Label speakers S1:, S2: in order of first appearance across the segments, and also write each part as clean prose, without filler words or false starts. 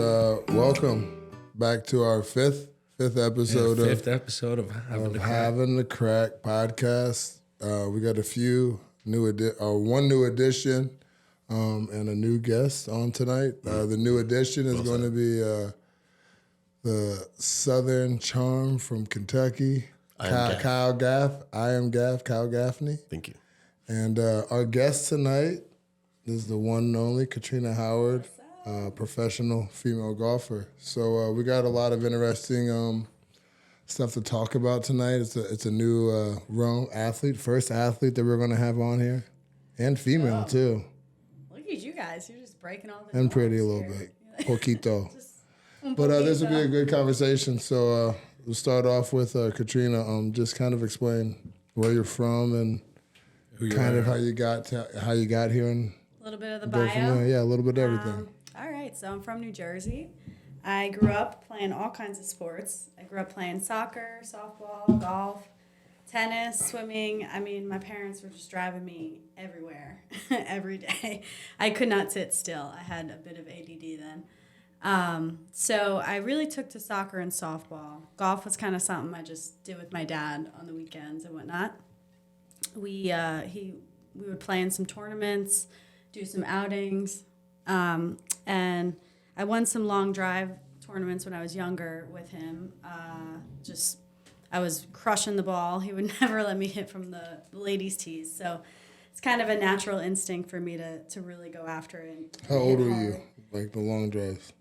S1: Welcome back to our fifth episode
S2: of
S1: Having the Crack podcast. We got a few one new addition and a new guest on tonight. The new addition is going to be the Southern Charm from Kentucky, Kyle Gaff. I am Gaff, Kyle Gaffney.
S3: Thank you.
S1: And our guest tonight is the one and only Katrina Howard, professional female golfer. So we got a lot of interesting stuff to talk about tonight. It's a new first athlete that we're going to have on here, and female too.
S4: Look at you guys. You're just breaking all the
S1: And pretty a
S4: norms
S1: little
S4: here.
S1: bit. Poquito. But this will be a good conversation. So we'll start off with Katrina. Just kind of explain where you're from and kind of how you got here, and
S4: A little bit of the
S1: go from
S4: bio.
S1: there. Yeah, a little bit of everything.
S4: All right, so I'm from New Jersey. I grew up playing all kinds of sports. I grew up playing soccer, softball, golf, tennis, swimming. I mean, my parents were just driving me everywhere, every day. I could not sit still. I had a bit of ADD then. So I really took to soccer and softball. Golf was kind of something I just did with my dad on the weekends and whatnot. We would play in some tournaments, do some outings, and I won some long drive tournaments when I was younger with him. I was crushing the ball. He would never let me hit from the ladies' tees, so it's kind of a natural instinct for me to really go after it.
S1: How old were you? Like the long drives?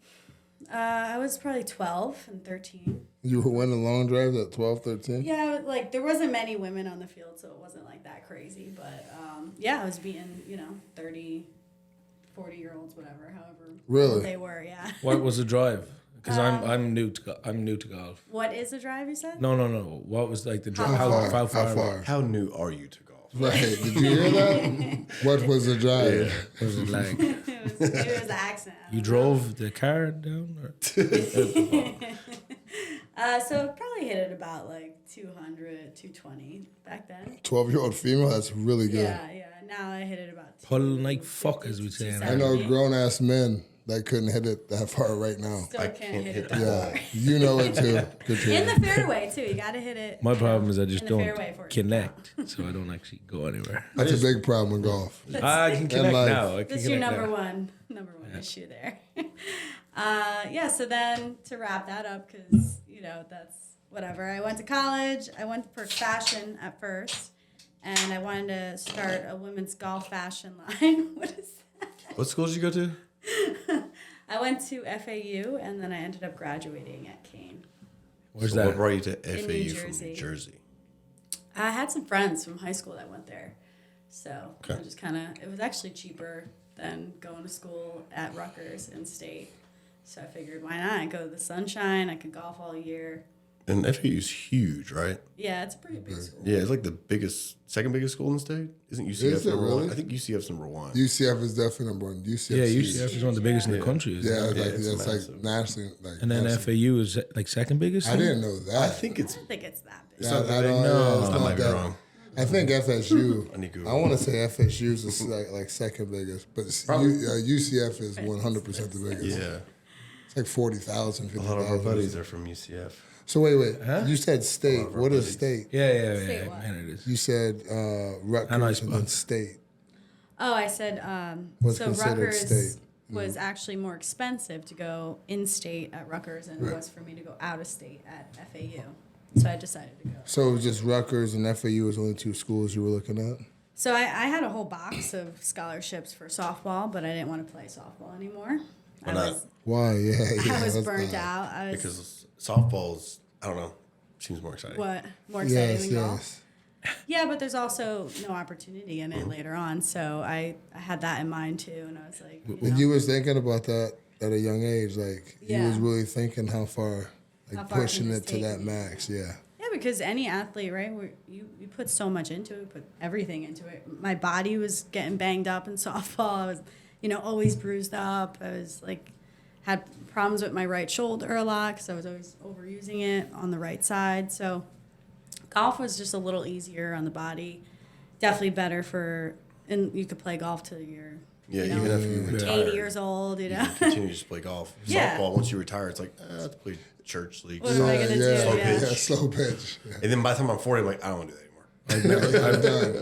S4: I was probably 12 and 13.
S1: You were winning long drives at 12, 13?
S4: Yeah, like there wasn't many women on the field, so it wasn't like that crazy. But I was beating 30, 40-year-olds, whatever, however
S1: Really?
S4: old they were. Yeah.
S2: What was the drive? Because I'm new to golf.
S4: What is the drive you said?
S2: No. What was like the drive?
S1: How far?
S3: How new are you to golf?
S1: Right. Did you hear that? What was the drive?
S2: What was it like?
S4: it was the accent.
S2: You drove the car down? Or?
S4: So it probably hit it about like 200, 220 back then.
S1: 12-year-old female? That's really good.
S4: Yeah. Now I hit it about
S2: Pull like fuck, as we say.
S1: I know grown-ass men that couldn't hit it that far right now.
S4: Still can't hit it.
S1: Yeah. You know it too, Katrina.
S4: In the fairway too. You got to hit it.
S2: My problem is I just
S4: in the
S2: don't
S4: fairway for it.
S2: connect, so I don't actually go anywhere.
S1: That's a big problem in golf.
S2: I can connect
S1: life.
S2: now. I can
S4: That's your
S2: connect
S4: number
S2: now.
S4: one issue there. So then to wrap that up, because, that's whatever. I went to college. I went for fashion at first, and I wanted to start a women's golf fashion line. What is that?
S3: What school did you go to?
S4: I went to FAU, and then I ended up graduating at Kane.
S2: Where's
S3: So
S2: that?
S3: what brought you to
S4: New
S3: FAU from
S4: Jersey.
S3: New Jersey?
S4: I had some friends from high school that went there. So
S3: Okay.
S4: I just it was actually cheaper than going to school at Rutgers in state. So I figured, why not? Go to the sunshine. I could golf all year.
S3: And FAU's huge, right?
S4: Yeah, it's a pretty big school.
S3: Yeah, it's like the second biggest school in the state. Isn't UCF
S1: Is it
S3: number
S1: really?
S3: one? I think UCF's number one.
S1: UCF is definitely number one. UCF.
S2: Yeah, UCF is one of the biggest in the country. Isn't
S1: Yeah,
S2: it?
S1: it's
S3: it's
S1: like
S3: massive.
S1: nationally.
S2: And then
S1: massive.
S2: FAU is like second biggest.
S1: I didn't know that.
S3: I think it's.
S4: I don't think it's that big.
S1: Yeah, I don't know.
S3: I might be wrong.
S1: I think FSU.
S3: I need to
S1: I
S3: Google.
S1: want to say FSU is like second biggest, but UCF is 100% the biggest.
S3: Yeah,
S1: It's like 40,000,
S3: a lot of our
S1: 50,000.
S3: buddies are from UCF.
S1: So wait. You said state.
S3: of our
S1: What is
S3: buddies.
S1: state?
S2: Yeah,
S4: State what?
S2: man, it is.
S1: You said Rutgers
S2: And I
S1: and then
S2: spun.
S1: state.
S4: Oh, I said,
S1: What's
S4: so
S1: considered
S4: Rutgers
S1: state?
S4: was actually more expensive to go in-state at Rutgers than it was for me to go out-of-state at FAU. So I decided to go.
S1: So it was just Rutgers and FAU was only two schools you were looking at?
S4: So I had a whole box of scholarships for softball, but I didn't want to play softball anymore.
S3: Why
S4: I
S3: not?
S4: was,
S1: Why? Yeah.
S4: I was
S1: that's
S4: burnt
S1: not-
S4: out. I was
S3: Because softball's, I don't know, seems more exciting.
S4: what more exciting
S1: Yes,
S4: than golf.
S1: yes.
S4: Yeah, but there's also no opportunity in it later on. So I had that in mind too, and I was like,
S1: And you was thinking about that at a young age, like you
S4: Yeah.
S1: was really thinking how far, like
S4: How far
S1: pushing
S4: can
S1: it
S4: this
S1: to
S4: take
S1: that
S4: me?
S1: max. Yeah.
S4: yeah, because any athlete, right? You put so much into it, put everything into it. My body was getting banged up in softball. I was, always bruised up. I was like, had problems with my right shoulder a lot because I was always overusing it on the right side. So golf was just a little easier on the body. Definitely better and you could play golf till you're
S3: Yeah,
S4: you know,
S3: even after you retire,
S4: 80 years old, you
S3: you
S4: know.
S3: can continue to just play golf.
S4: Yeah.
S3: Softball, once you retire, it's like, let's play church leagues.
S4: What am I gonna do?
S3: Slow
S4: Yeah.
S3: pitch.
S1: Yeah, slow pitch. Yeah.
S3: And then by the time I'm 40, I'm like, I don't want to do that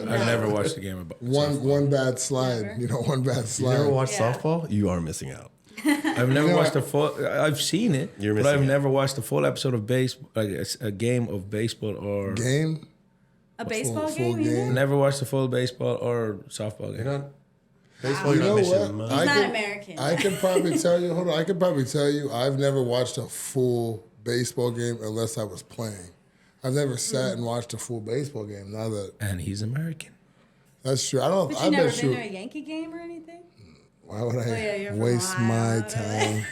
S3: anymore.
S2: I've never watched a game of
S1: One bad slide,
S4: Never.
S1: you know, one bad
S3: You
S1: slide.
S3: never watched
S4: Yeah.
S3: softball? You are missing out.
S2: I've never watched a full. I've seen it,
S3: You're
S2: but
S3: missing
S2: I've
S3: out.
S2: never watched a full episode of a game of baseball or.
S1: Game?
S4: A baseball
S1: full
S4: game, you
S1: game?
S4: know?
S2: Never watched a full baseball or softball game.
S3: You're not baseball.
S1: You
S3: You're
S1: know
S3: not missing
S1: what?
S3: much.
S4: He's
S1: I
S4: not
S1: can-
S4: American.
S1: I can probably tell you, hold on, I can probably tell you I've never watched a full baseball game unless I was playing. I've never sat and watched a full baseball game. Now that
S2: And he's American.
S1: that's true. I don't.
S4: But
S1: I
S4: you never
S1: bet
S4: been
S1: you.
S4: to a Yankee game or anything?
S1: Why would I
S4: yeah, you're from
S1: waste
S4: Ohio,
S1: my
S4: whatever.
S1: time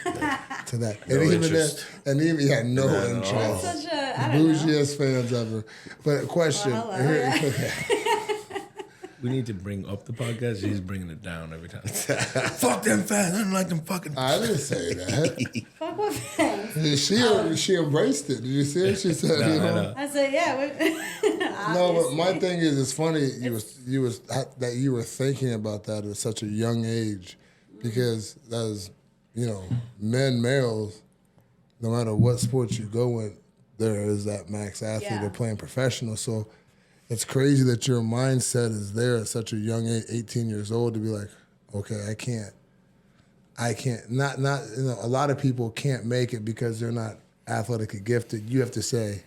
S1: to that?
S3: No
S1: and even
S3: interest.
S1: that, and even yeah, no
S3: Not at all.
S1: interest.
S4: That's such a, I don't know.
S1: Bougiest fans ever. But question.
S4: Well, hello,
S2: We need to bring up the podcast. He's bringing it down every time. Fuck them fans. I don't like them fucking.
S1: I didn't say that.
S4: Fuck what fans?
S1: She embraced it. Did you see it? She said,
S2: No,
S1: you know.
S2: I know.
S4: I said, yeah.
S1: No, but my thing is, it's funny that you were thinking about that at such a young age, because as you know, males, no matter what sport you go in, there is that max athlete
S4: Yeah.
S1: or playing professional. So it's crazy that your mindset is there at such a young age, 18 years old, to be like, okay, I can't. Not you know, a lot of people can't make it because they're not athletically gifted. You have to say,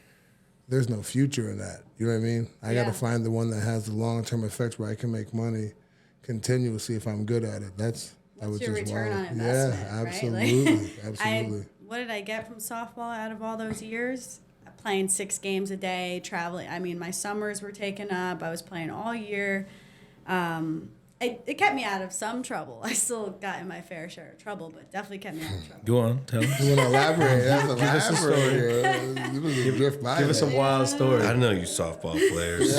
S1: there's no future in that. You know what I mean? I got
S4: Yeah.
S1: to find the one that has the long-term effects where I can make money continuously if I'm good at it. That was
S4: Your
S1: just
S4: return
S1: wild.
S4: on investment,
S1: Yeah,
S4: right?
S1: absolutely,
S4: Like,
S1: absolutely.
S4: what did I get from softball out of all those years? Playing 6 games a day, traveling. I mean, my summers were taken up. I was playing all year. It kept me out of some trouble. I still got in my fair share of trouble, but definitely kept me out of trouble.
S2: Go on, tell us.
S1: You want to elaborate? That's
S2: us a story. Give us a wild story.
S3: I don't know you softball players.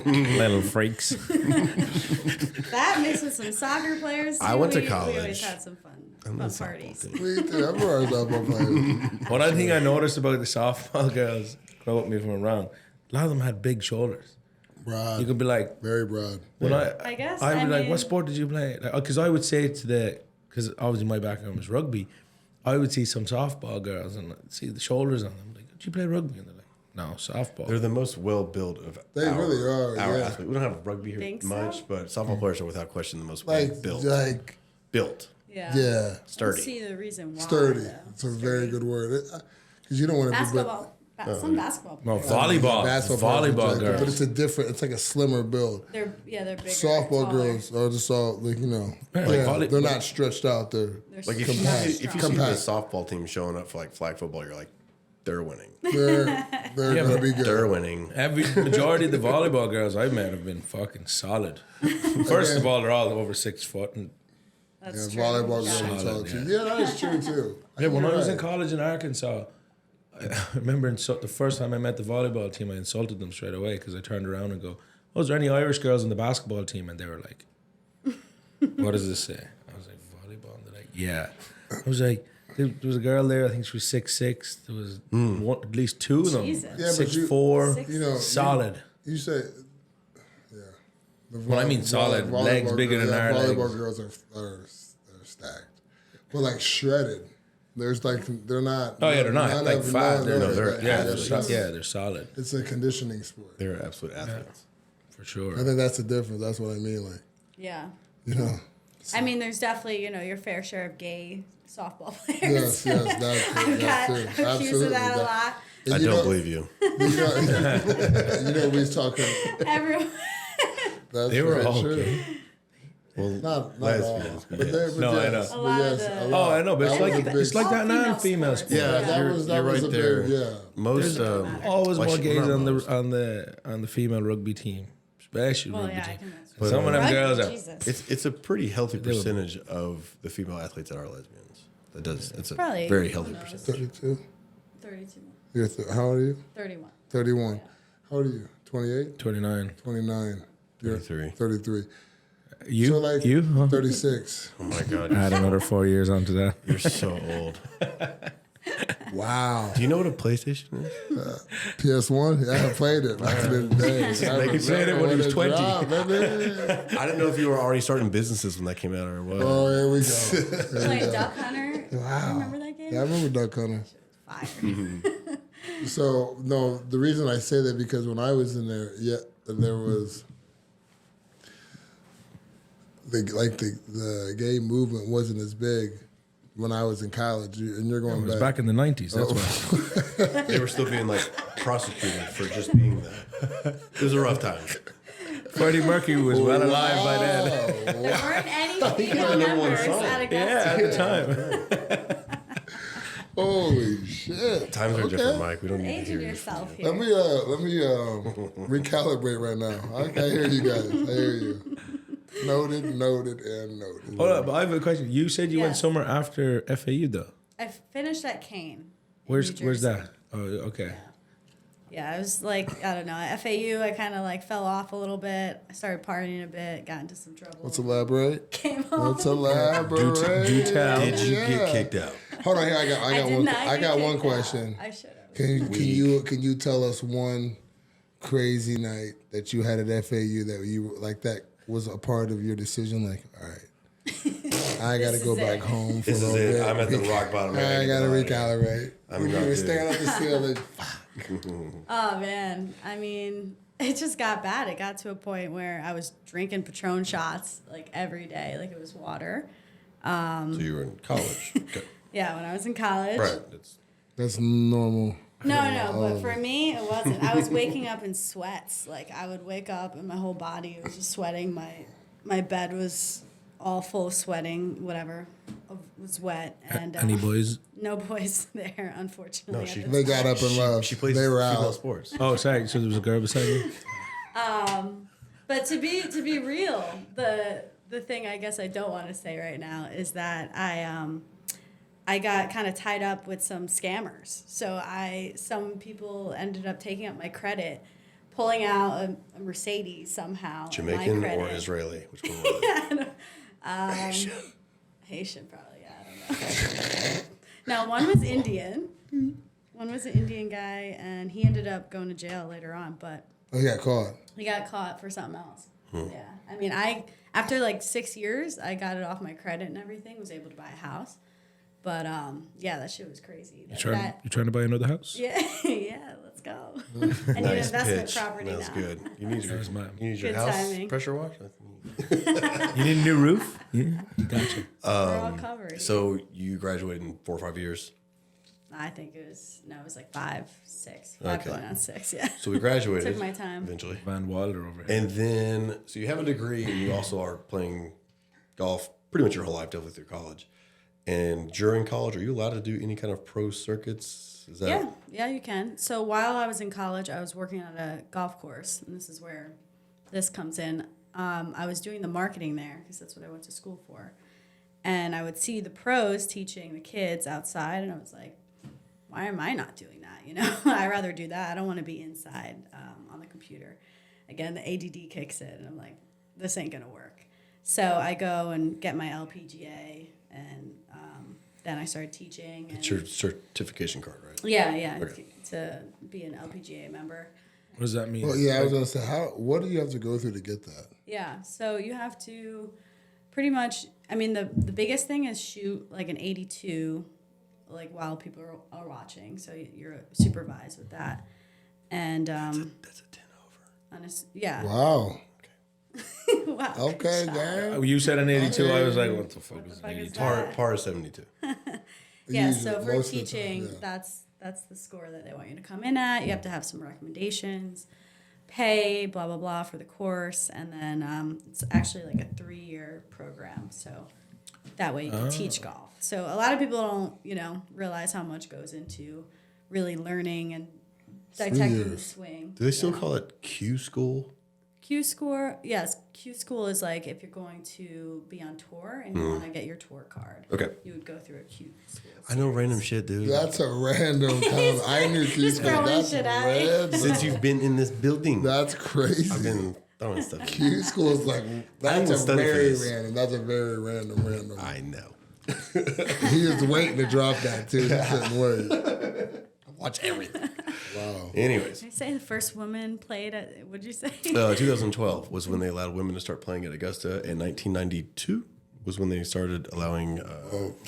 S2: Little freaks.
S4: That mixed with some soccer players.
S3: I
S4: too,
S3: went to
S4: We
S3: college.
S4: always had some fun
S3: not a softball
S4: parties.
S3: team.
S1: Me too. Everyone's softball players.
S2: One thing I noticed about the softball girls, quote me if I'm wrong, a lot of them had big shoulders.
S1: Broad,
S2: You could be like,
S1: very broad.
S2: when
S4: I guess,
S2: I'd be
S4: I
S2: like,
S4: mean-
S2: what sport did you play? Because I would say because obviously my background was rugby, I would see some softball girls and see the shoulders on them. Like, did you play rugby? And they're like, no, softball.
S3: They're the most well-built of
S1: They
S3: our,
S1: really are,
S3: our
S1: yeah.
S3: athletes. We don't have rugby here
S4: Think so?
S3: much, but softball players are without question the most
S1: Like,
S3: well-built.
S1: built.
S4: Yeah.
S1: Yeah,
S4: I
S3: Sturdy.
S4: see the reason why.
S1: sturdy.
S4: though.
S1: It's a very good word. Because you don't want to be.
S4: Basketball. Some basketball
S2: No,
S4: players.
S2: volleyball.
S1: Basketball
S2: Volleyball
S1: players,
S2: girls.
S1: but it's a different. It's like a slimmer build.
S4: They're bigger.
S1: Softball
S4: taller.
S1: girls are just all like
S2: Yeah,
S1: yeah,
S2: like
S1: they're not stretched out. They're
S4: They're
S3: Like if
S1: Compact.
S3: you see the
S1: Compact.
S3: softball team showing up for like flag football, you're like, they're winning.
S1: they're
S2: Yeah,
S1: gonna
S2: but
S1: be good.
S3: They're winning.
S2: Every majority of the volleyball girls I've met have been fucking solid. First of all, they're all over 6 foot. And
S4: That's
S1: Yeah,
S4: true.
S1: volleyball
S4: Yeah.
S1: girls are
S2: Solid,
S1: too.
S2: yeah.
S1: Yeah, that is true too.
S2: yeah, when I
S1: You're
S2: was in
S1: right.
S2: college in Arkansas, I remember the first time I met the volleyball team, I insulted them straight away because I turned around and go, "Oh, is there any Irish girls on the basketball team?" And they were like, "What does this say?" I was like, "Volleyball." And they're like, "Yeah." I was like, there was a girl there. I think she was 6'6". There was at least 2 of them.
S4: Jesus.
S1: Yeah, but
S2: 6'4".
S4: Six-
S1: You know,
S2: solid.
S1: You say, yeah. The
S2: When I mean solid, legs
S1: volleyball
S2: bigger
S1: girls,
S2: than our
S1: volleyball
S2: legs.
S1: girls are stacked, but like shredded. There's like they're not.
S2: Oh yeah, they're not
S1: none
S2: like
S1: of-
S2: fat.
S1: no,
S2: They're,
S3: they're
S2: yeah,
S3: athletes.
S2: they're solid
S1: It's a conditioning sport.
S3: They're absolute athletes.
S2: for sure.
S1: I think that's the difference. That's what I mean. Like
S4: Yeah.
S1: you know.
S4: I mean, there's definitely, your fair share of gay softball
S1: Yes,
S4: players.
S1: yes,
S4: I
S1: that
S4: got
S1: too.
S4: accused
S1: Absolutely.
S4: of that a lot.
S1: And
S3: I
S1: you
S3: don't
S1: know-
S3: believe you.
S1: You know, we was talking.
S4: Everyone.
S1: That's
S2: They were
S1: very
S2: all
S1: true.
S2: gay.
S3: Well,
S1: Not all.
S3: lesbians,
S1: But
S3: yes.
S1: there, but
S2: No, I
S1: yes,
S2: know.
S1: but
S4: A lot of
S1: yes,
S4: the-
S1: a
S2: Oh,
S1: lot.
S2: I know, but it's
S1: That was
S2: like
S1: a big-
S2: it's like that
S4: All
S2: now in
S4: female
S2: female
S4: sports.
S2: sports.
S3: Yeah,
S1: that
S3: you're,
S1: was
S3: you're
S1: a
S3: right there.
S1: big, yeah.
S3: Most
S2: Always
S3: well,
S2: more
S3: she-
S2: gays
S3: not
S2: on
S3: most.
S2: the the female rugby team, especially
S4: Well,
S2: rugby
S4: yeah, I
S2: team.
S4: can imagine.
S2: But some of them
S4: Rugby,
S2: girls are.
S4: Jesus.
S3: It's a pretty healthy
S2: They were-
S3: percentage of the female athletes that are lesbians. That does. It's a
S4: Probably,
S3: very
S4: who
S3: healthy
S4: knows?
S3: percentage.
S1: 32.
S4: 32.
S1: How old are you?
S4: 31.
S1: 31. How old are you? 28?
S2: 29.
S1: 29. You're
S3: 33.
S1: 33.
S2: You?
S1: So like
S2: you? Huh?
S1: 36.
S3: Oh my god,
S2: Add another 4 years onto that.
S3: you're so old.
S1: Wow.
S3: Do you know what a PlayStation is?
S1: PS1? Yeah, I played it back in the day.
S2: He played it when he was 20.
S3: I didn't know if you were already starting businesses when that came out or what.
S1: Oh, here we go.
S4: Playing Duck Hunter.
S1: Wow.
S4: Remember that game?
S1: Yeah, I remember Duck Hunter.
S4: Fire.
S1: So, no, the reason I say that because when I was in there, there was the gay movement wasn't as big when I was in college, and you're going
S2: It was
S1: back.
S2: back in the 90s. That's why.
S3: They were still being like prosecuted for just being there. It was a rough time.
S2: Freddie Mercury was well alive by then.
S4: There weren't any
S3: he had the
S4: female
S3: number one
S4: members
S3: song.
S4: at
S2: Yeah, at
S4: Augusta.
S2: the time.
S1: Holy shit!
S3: Times are
S1: Okay.
S3: different, Mike. We don't need to
S4: Aging
S3: hear you.
S4: yourself
S1: Let
S4: here.
S1: me recalibrate right now. I hear you guys. I hear you. Noted, and noted.
S2: Hold up, but I have a question. You said you
S4: Yeah.
S2: went somewhere after FAU, though.
S4: I finished at Kane. in
S2: Where's
S4: New
S2: where's
S4: Jersey.
S2: that? Oh, okay.
S4: Yeah, I was like, I don't know. At FAU, I kind of like fell off a little bit. I started partying a bit, got into some trouble.
S1: Let's elaborate.
S4: Came home.
S1: Let's elaborate.
S2: Do tell.
S3: Did you
S1: Yeah.
S3: get kicked out?
S1: Hold on here. I got
S4: did
S1: one.
S4: not
S1: I
S4: get
S1: got one
S4: kicked out.
S1: question.
S4: I should have.
S1: Can you tell us one crazy night that you had at FAU that you like that was a part of your decision? Like, all right, I got to
S4: This
S1: go
S4: is
S1: back
S4: it.
S1: home for
S3: This
S1: a
S3: is
S1: little
S3: it.
S1: bit.
S3: I'm at the rock bottom.
S1: I got to recalibrate.
S3: I'm
S1: You
S3: not
S1: were
S3: doing
S1: staring at the ceiling.
S4: Oh man, I mean, it just got bad. It got to a point where I was drinking Patron shots like every day, like it was water.
S3: So you were in college. Okay.
S4: Yeah, when I was in college.
S3: Right.
S1: That's normal.
S4: No, but for me, it wasn't. I was waking up in sweats. Like I would wake up and my whole body was just sweating. My bed was all full of sweating. Whatever, it was wet. And
S2: Any boys?
S4: no boys there, unfortunately.
S3: No,
S4: at
S3: she-
S4: the
S1: They
S4: time.
S1: got up and left.
S3: She plays
S1: They were
S3: female
S1: out.
S3: sports.
S2: Oh, sorry. So there was a girl beside you?
S4: But to be real, the thing I guess I don't want to say right now is that I got kind of tied up with some scammers. So some people ended up taking up my credit, pulling out a Mercedes somehow.
S3: Jamaican
S4: my
S3: or
S4: credit.
S3: Israeli? Which one was it?
S4: Haitian, probably. Yeah, I don't know. No, one was Indian. One was an Indian guy, and he ended up going to jail later on. But
S1: Oh, he got caught.
S4: he got caught for something else. Yeah. I mean, after like 6 years, I got it off my credit and everything, was able to buy a house. But yeah, that shit was crazy.
S2: You trying to buy another house?
S4: Yeah, yeah, let's go. I need
S3: Nice
S4: investment
S3: pitch.
S4: property
S3: That was
S4: now.
S3: good. You need your,
S2: was mine.
S3: you need your
S4: Good
S3: house
S4: timing.
S3: pressure washed?
S2: You need a new roof? Yeah, gotcha.
S4: We're all covered.
S3: So you graduated in 4 or 5 years.
S4: I think it was like 5, 6. 5
S3: Okay.
S4: going on 6, yeah.
S3: So we graduated.
S4: Took my time.
S3: Eventually.
S2: Van Wilder over here.
S3: And then, so you have a degree and you also are playing golf pretty much your whole life, definitely through college. And during college, are you allowed to do any kind of pro circuits? Is that
S4: Yeah, you can. So while I was in college, I was working at a golf course, and this is where this comes in. I was doing the marketing there because that's what I went to school for. And I would see the pros teaching the kids outside, and I was like, why am I not doing that? You know, I'd rather do that. I don't want to be inside on the computer. Again, the ADD kicks in, and I'm like, this ain't going to work. So I go and get my LPGA, and then I started teaching.
S3: it's
S4: And
S3: your certification card, right?
S4: yeah,
S3: Okay.
S4: to be an LPGA member.
S2: What does that mean?
S1: Well, yeah, I was gonna say, what do you have to go through to get that?
S4: Yeah, so you have to pretty much, I mean, the biggest thing is shoot like an 82, like while people are watching. So you're supervised with that. And
S3: That's a 10 over.
S4: yeah.
S1: Wow.
S4: Wow.
S1: Okay,
S4: good
S1: gang.
S2: Oh, you said an 82. I was like, what the fuck is an
S4: fuck is
S2: 82?
S4: that?
S3: Par is 72.
S4: Yeah,
S1: Usually,
S4: so for
S1: most of the time,
S4: teaching,
S1: yeah.
S4: that's the score that they want you to come in at. You have to have some recommendations, pay, blah blah blah for the course, and then it's actually like a 3-year program. So that way you can teach golf. So a lot of people don't, realize how much goes into really learning and dissecting the
S1: years.
S4: swing.
S3: Do they still call it Q school?
S4: Q score, yes. Q school is like if you're going to be on tour and you want to get your tour card.
S3: Okay.
S4: You would go through a Q school.
S3: I know random shit, dude.
S1: That's a random comment. I knew
S4: He's
S1: Q school.
S4: throwing
S1: That's
S4: shit at me.
S1: random.
S3: Since you've been in this building,
S1: That's crazy.
S3: I've been throwing stuff.
S1: Q school is like that's
S3: didn't
S1: a
S3: study for
S1: very
S3: this.
S1: random. That's a very random.
S3: I know.
S1: He was waiting to drop that too. He couldn't wait.
S3: watch everything.
S1: Wow.
S3: Anyways,
S4: Did you say the first woman played at, what'd you say?
S3: 2012 was when they allowed women to start playing at Augusta. And 1992 was when they started allowing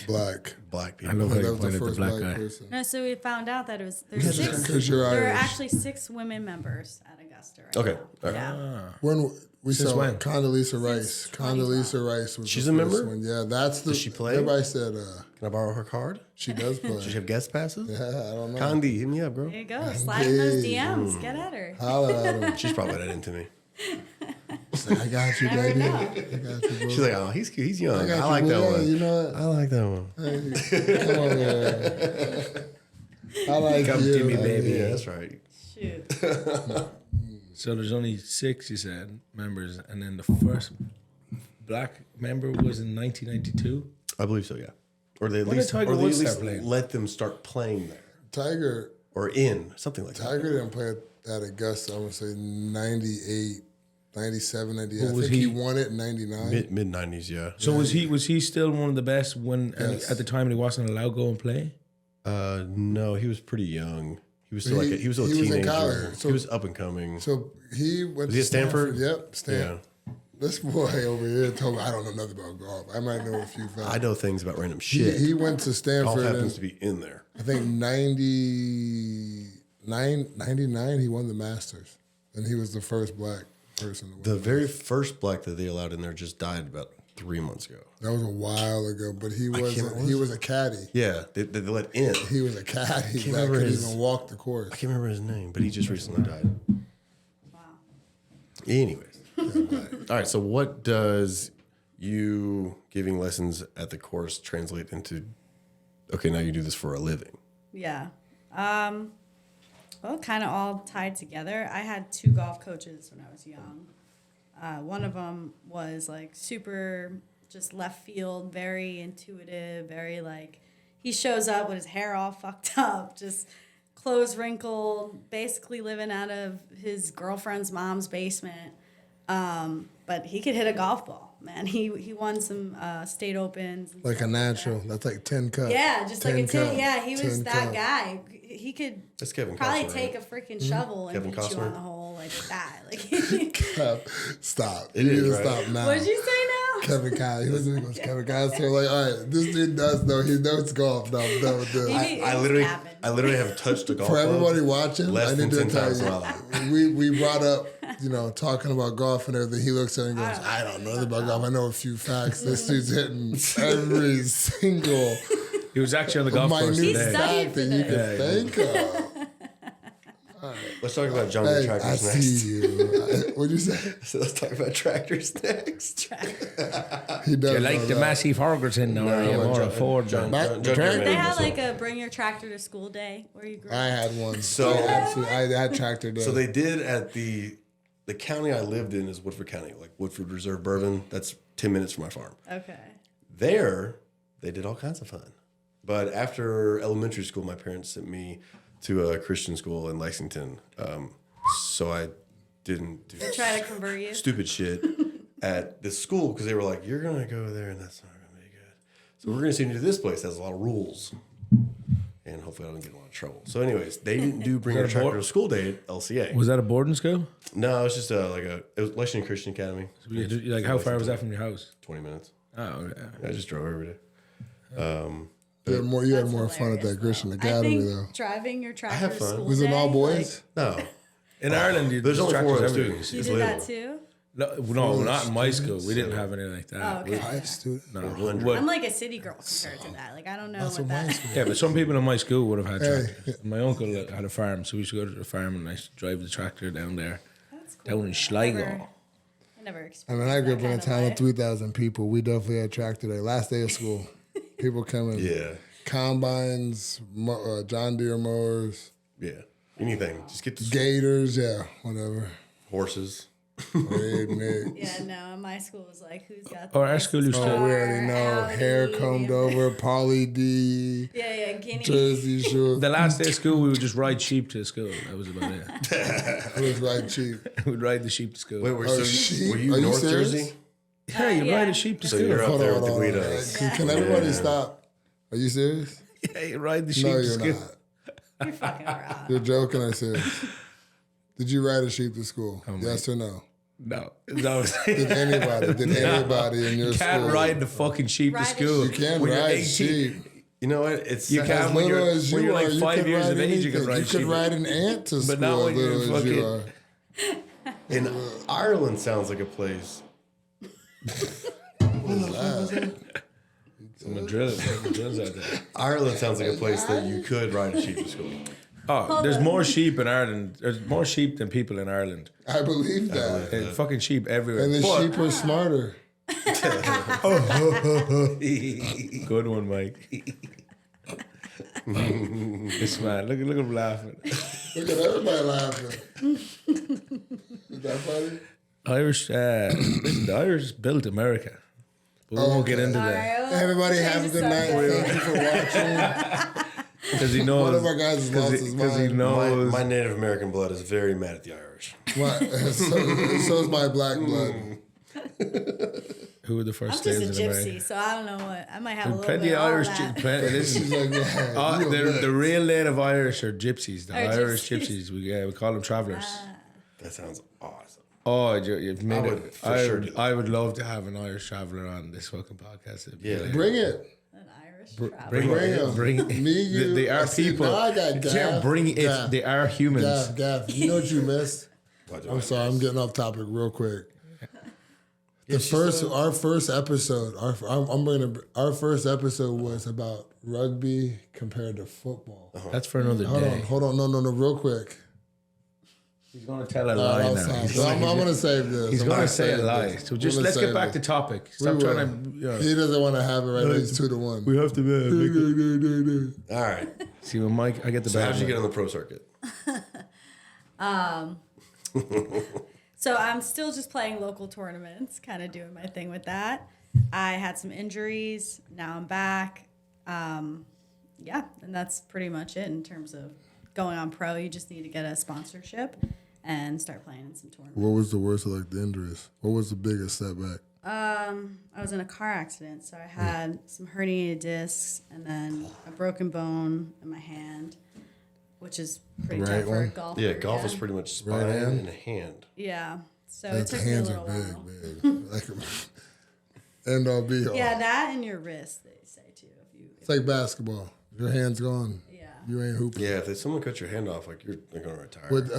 S1: Black.
S3: black
S2: I
S3: people.
S2: love how
S1: That
S2: you
S1: was the
S2: pointed at the
S1: first
S2: black
S1: black
S2: guy.
S1: person.
S4: No, so we found out that there's
S1: Because
S4: 6,
S1: you're
S4: there are
S1: Irish.
S4: actually 6 women members at Augusta right
S3: Okay,
S4: now.
S3: all right.
S4: Yeah.
S1: When we
S2: Since
S1: saw
S2: when?
S1: Condoleezza Rice.
S4: 2012.
S1: Condoleezza Rice was
S3: She's
S1: the
S3: a
S1: first
S3: member?
S1: one. Yeah, that's the.
S3: Does she play?
S1: Everybody said
S3: Can I borrow her card?
S1: she does play.
S3: Does she have guest passes?
S1: Yeah, I don't know.
S3: Condi, hit me up, bro.
S4: There you go. Slide in those
S1: Hey.
S4: DMs. Get at her.
S1: Holla at him.
S3: She's probably that into me.
S1: I got you,
S4: Never
S1: baby.
S4: know.
S1: I got you, bro.
S3: She's like, oh, he's cute. He's young. I,
S1: got you,
S3: like
S1: bro.
S3: that
S1: Yeah,
S3: one.
S1: You know what?
S3: I like that one.
S1: Come on, man. I like
S2: Come
S1: you.
S2: to me, baby.
S3: Yeah, that's right.
S4: Shoot.
S2: So there's only 6, you said, members, and then the first black member was in 1992.
S3: I believe so, yeah. Or they at
S2: When did
S3: least,
S2: Tiger
S3: or they
S2: Woods
S3: at
S2: start
S3: least
S2: playing?
S3: let them start playing there.
S1: Tiger
S3: Or in, something like that.
S1: Tiger didn't play at Augusta, I would say 98, 97, 98. I
S2: But was
S1: think he
S2: he-
S1: won it in 99.
S3: Mid 90s, yeah.
S2: So was he still one of the best when
S1: Yes.
S2: at the time he wasn't allowed to go and play?
S3: No, he was pretty young. He was still
S1: He-
S3: like he was still a
S1: he was in
S3: teenager.
S1: college, so-
S3: he was up and coming.
S1: So he went
S3: Was he
S1: to
S3: at Stanford?
S1: Yep,
S3: Yeah.
S1: This boy over here told me I don't know nothing about golf. I might know a few facts.
S3: I know things about random
S1: He,
S3: shit.
S1: he went to
S3: Golf
S1: Stanford
S3: happens
S1: and
S3: to be in there.
S1: I think 99 he won the Masters. And he was the first black person to win.
S3: The very first black that they allowed in there just died about 3 months ago.
S1: That was a while ago, but he
S3: remember
S1: wasn't.
S3: what
S1: He
S3: was
S1: was a caddy.
S3: Yeah, they let in.
S1: He was a caddy that
S3: remember
S1: could
S3: his-
S1: even walk the course.
S3: I can't remember his name, but he just recently died.
S4: Wow.
S3: Anyways. All right, so what does you giving lessons at the course translate into, okay, now you do this for a living?
S4: Yeah. Well, kind of all tied together. I had 2 golf coaches when I was young. One of them was like super just left field, very intuitive, very like he shows up with his hair all fucked up, just clothes wrinkled, basically living out of his girlfriend's mom's basement. But he could hit a golf ball, man. He won some state opens. and
S1: Like
S4: stuff
S1: a
S4: that.
S1: natural. That's like 10 cup.
S4: Yeah, just like a
S1: 10
S4: tin.
S1: cup,
S4: Yeah, he was
S1: 10
S4: that
S1: cup.
S4: guy. He could
S3: That's Kevin
S4: probably
S3: Costner,
S4: take
S3: right?
S4: a freaking shovel and
S3: Kevin
S4: beat you
S3: Costner?
S4: on the hole like that. Like,
S1: Stop.
S3: It
S1: you
S3: is,
S1: need to
S3: right?
S1: stop now.
S4: what'd you say now?
S1: Kevin Costner. He was Kevin Costner. Like, all right, this dude does know. He knows golf. No, I'm done with this.
S4: He-
S3: I literally have touched a golf
S1: For everybody
S3: club
S1: watching,
S3: less
S1: I
S3: than
S1: need to
S3: 10
S1: tell
S3: times in my
S1: you,
S3: life.
S1: we brought up, talking about golf and everything. He looks at it and goes, I don't know nothing about golf. I know a few facts. This dude's hitting every single
S2: He was actually on the golf course
S1: minute
S2: today.
S4: studied
S1: fact
S4: for
S1: that you
S4: this.
S1: can think of.
S3: Let's talk about jungle
S1: Hey, I
S3: tractors next.
S1: see you. What'd you say?
S3: So let's talk about tractors next.
S1: He does
S2: You like
S1: know
S2: the
S1: that.
S2: Massey Ferguson or you more a Ford?
S3: John-
S1: Back-
S3: John-
S1: the
S3: John-
S1: tractor-
S4: They had
S3: so-
S4: like a bring your tractor to school day where you grew
S1: I
S4: up.
S1: had one.
S3: So-
S1: I had tractor day.
S3: So they did at the county I lived in is Woodford County, like Woodford Reserve Bourbon. That's 10 minutes from my farm.
S4: Okay.
S3: There, they did all kinds of fun. But after elementary school, my parents sent me to a Christian school in Lexington. So I didn't do
S4: Try to convert you.
S3: stupid shit at this school because they were like, you're going to go there and that's not going to be good. So we're going to send you to this place that has a lot of rules. And hopefully I don't get in a lot of trouble. So anyways, they didn't do bring your
S2: that a
S3: tractor
S2: board?
S3: to school day at LCA.
S2: Was that a boarding school?
S3: No, it was just it was Lexington Christian Academy.
S2: Like how far was that from your house?
S3: 20 minutes.
S2: Oh, okay.
S3: I just drove every day.
S1: You had
S4: That's
S1: more fun at that
S4: hilarious,
S1: Christian
S4: though.
S1: Academy,
S4: I think
S1: though.
S4: driving your tractor
S3: have
S4: to
S3: fun.
S4: school
S1: Was it all
S4: day,
S1: boys?
S3: No.
S2: In Ireland,
S3: There's only 4 of
S2: tractors
S3: us
S2: everywhere.
S3: students.
S4: You
S3: It's
S4: did that
S3: labeled.
S4: too?
S2: No, not in my school. We didn't have anything like that.
S4: Oh, okay.
S1: Five students.
S2: No,
S3: 100.
S2: what-
S4: I'm like a city girl compared to that. Like I don't know
S1: That's
S4: what
S1: what mine
S4: that.
S1: school.
S2: yeah, but some people in my school would have had
S1: Hey.
S2: tractors. My uncle had a farm, so we used to go to the farm and I used to drive the tractor down there,
S4: That's cool.
S2: down in Sligo.
S4: I never
S1: I
S4: experienced.
S1: mean, I grew up
S4: that
S1: in a
S4: kind of
S1: town of
S4: life.
S1: 3,000 people. We definitely had tractor day. Last day of school. People coming.
S3: Yeah.
S1: Combines, John Deere mowers,
S3: Yeah. Anything. Just get the
S1: gators, yeah, whatever.
S3: horses.
S1: Redneck.
S4: Yeah, no. My school was like, who's got?
S2: Or our school used
S1: Oh,
S2: to.
S1: we already know.
S4: Audi,
S1: Hair combed over, Polly D,
S4: Yeah, Guinea.
S1: Jersey Shore.
S2: The last day of school, we would just ride sheep to school. That was about it.
S1: It was right cheap.
S2: We'd ride the sheep to school.
S3: Wait,
S1: Oh,
S3: so
S1: sheep?
S3: were you
S1: Are you
S3: North
S1: serious?
S3: Jersey?
S2: yeah, you
S4: yeah.
S2: ride a sheep to
S3: So
S2: school.
S3: you're up
S1: Hold
S3: there
S1: on,
S3: with the
S1: hold on.
S3: Guidos.
S1: Can everybody stop? Are you serious?
S2: Yeah, you ride the sheep
S1: No,
S2: to
S1: you're
S2: school.
S1: not.
S4: You're fucking around.
S1: You're joking or serious? Did you ride a sheep to school? Yes or no?
S2: No.
S1: Did anybody in your
S2: You can't
S1: school?
S2: ride the fucking sheep to
S4: Ride a
S2: school.
S1: You can't
S2: when you're
S1: ride
S2: 18.
S1: sheep.
S3: You know what? It's
S2: You
S3: sad.
S2: can't
S1: As
S2: when
S1: little
S2: you're,
S1: as
S2: when
S1: you
S2: you're
S1: are,
S2: like
S1: you
S2: 5
S1: could
S2: years
S1: ride
S2: of age, you
S1: anything.
S2: can ride
S1: You
S2: sheep.
S1: could ride an ant to
S2: But
S1: school
S2: not
S1: as
S2: when you're
S1: little as you
S2: fucking-
S1: are.
S3: In Ireland sounds like a place.
S2: Some drills out there.
S3: Ireland sounds like a place that you could ride a sheep to school.
S2: Oh, there's more sheep in Ireland. There's more sheep than people in Ireland.
S1: I believe that.
S2: There's fucking sheep everywhere.
S1: And the
S2: But-
S1: sheep are smarter.
S2: Good one, Mike. This man, look at him laughing.
S1: Look at everybody laughing. Is that funny?
S2: Irish, listen, the Irish built America. But we won't get into
S4: All
S2: that.
S4: right, well,
S1: Everybody
S4: change
S1: have a
S4: the
S1: good night.
S4: subject.
S1: Thank you for watching.
S2: Because he knows.
S1: One of our guys has lost his
S2: Because he
S1: mind.
S2: knows.
S3: My Native American blood is very mad at the Irish.
S1: So is my black blood.
S2: Who were the
S4: I'm
S2: first
S4: just a
S2: slaves in
S4: gypsy,
S2: America?
S4: so I don't know what. I might have a little
S2: Plenty
S4: bit
S2: of
S4: of all
S2: Irish.
S4: that.
S2: This
S1: She's
S2: is,
S1: like, yeah, you a
S2: the
S1: bitch.
S2: real native Irish are gypsies. The
S4: Are
S2: Irish
S4: gypsies.
S2: gypsies. We call them travelers.
S3: That sounds awesome.
S2: Oh, you've made
S3: I
S2: it.
S3: would for sure do that.
S2: I would love to have an Irish traveler on this fucking podcast. It'd be
S3: Yeah.
S2: hilarious.
S1: Bring it.
S4: An Irish traveler.
S1: Bring 'em. Me, you.
S2: They are
S1: See,
S2: people.
S1: now I got
S2: You can't
S1: Gav.
S2: bring it.
S1: Gav.
S2: They are humans.
S1: Gav, you know what you missed?
S3: What do
S1: I'm
S3: I-
S1: sorry, I'm getting off topic real quick.
S3: Yeah,
S1: Our first episode was about rugby compared to football.
S2: That's for another day.
S1: Hold on, no, real quick.
S2: He's going to tell a lie
S1: I'll
S2: now.
S1: stop. I'm going to save this.
S2: He's
S1: I'm
S2: going
S1: gonna
S2: to say a
S1: save
S2: lie.
S1: this.
S2: So
S1: I'm
S2: just
S1: gonna
S2: let's get
S1: save
S2: back to
S1: this.
S2: topic.
S1: We
S2: Stop
S1: will.
S2: trying to.
S1: He doesn't want to have it right now. He's 2-1.
S2: have to be.
S3: All right.
S2: See, when Mike, I get the
S3: So
S2: bad.
S3: how'd you get
S2: one.
S3: on the pro circuit?
S4: So I'm still just playing local tournaments, kind of doing my thing with that. I had some injuries. Now I'm back. Yeah, and that's pretty much it in terms of going on pro. You just need to get a sponsorship and start playing in some tournaments.
S1: What was the worst of the injuries? What was the biggest setback?
S4: I was in a car accident, so I had some herniated discs and then a broken bone in my hand, which is pretty
S1: Right
S4: tough for a
S1: one?
S4: golfer.
S3: Yeah, golf is pretty much spine
S1: Right hand?
S3: and a hand.
S4: Yeah, so
S1: That's
S4: it took me a
S1: hands
S4: little
S1: are
S4: while.
S1: big. Like end all be all.
S4: Yeah, that and your wrist, they say too. If you,
S1: It's like basketball. Your hand's gone.
S4: yeah,
S1: You ain't hooping.
S3: Yeah, if someone cut your hand off, like you're going to retire.
S1: With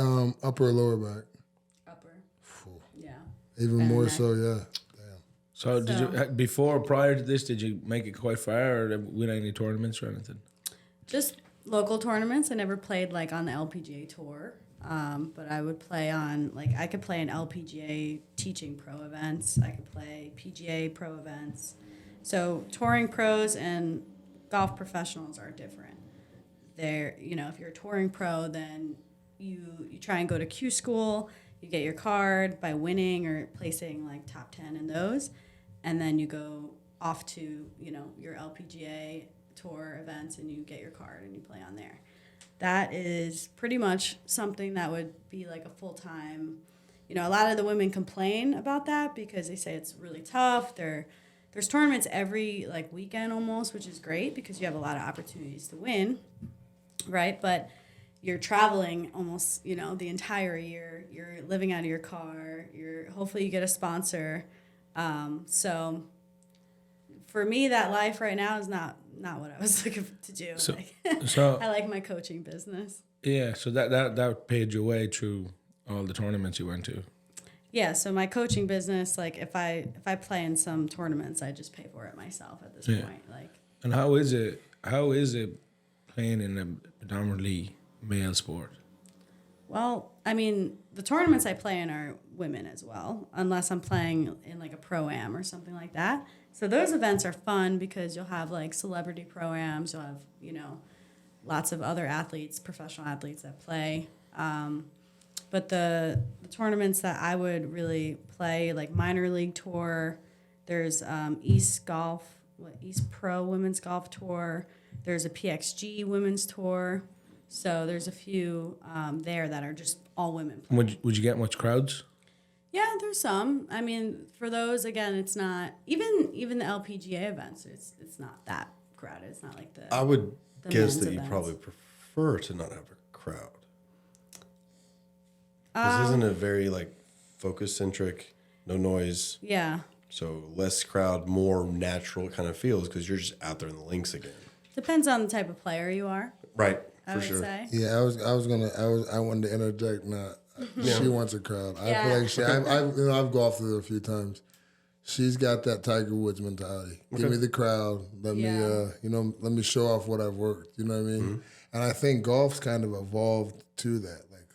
S1: upper or lower back.
S4: upper. Yeah.
S1: Even
S4: And
S1: more
S4: neck.
S1: so, yeah.
S2: So did you prior to this? Did you make it quite far or win any tournaments or anything?
S4: Just local tournaments. I never played like on the LPGA tour, but I would play on I could play in LPGA teaching pro events. I could play PGA pro events. So touring pros and golf professionals are different. They're if you're a touring pro, then you try and go to Q school. You get your card by winning or placing like top 10 in those, and then you go off to your LPGA tour events and you get your card and you play on there. That is pretty much something that would be like a full-time. A lot of the women complain about that because they say it's really tough. There's tournaments every weekend almost, which is great because you have a lot of opportunities to win, right? But you're traveling almost, the entire year. You're living out of your car. Hopefully you get a sponsor. So for me, that life right now is not what I was looking to do.
S2: So, so
S4: I like my coaching business.
S2: yeah, so that paid your way through all the tournaments you went to.
S4: Yeah, so my coaching business, if I play in some tournaments, I just pay for it myself at this point.
S2: And how is it playing in a predominantly male sport?
S4: Well, I mean, the tournaments I play in are women as well, unless I'm playing in a pro-am or something like that. So those events are fun because you'll have celebrity pro-ams, you'll have, lots of other athletes, professional athletes that play. But the tournaments that I would really play, minor league tour, there's East Pro Women's Golf Tour, there's a PXG Women's Tour. So there's a few there that are just all women.
S2: Would you get much crowds?
S4: Yeah, there's some. I mean, for those again, it's not even the LPGA events. It's not that crowded. It's not like the.
S3: I would
S4: the
S3: guess
S4: men's
S3: that you
S4: events.
S3: probably prefer to not have a crowd? This isn't a very like focus centric, no noise,
S4: Yeah.
S3: so less crowd, more natural kind of feels because you're just out there in the links again.
S4: Depends on the type of player you are,
S3: Right,
S4: I
S3: for
S4: would
S3: sure.
S4: say.
S1: Yeah, I wanted to interject. Now, she wants a crowd. I
S4: Yeah.
S1: feel like I've golfed with her a few times. She's got that Tiger Woods mentality. Give me the crowd. Let
S4: Yeah.
S1: me, let me show off what I've worked. You know what I mean? And I think golf's kind of evolved to that. Like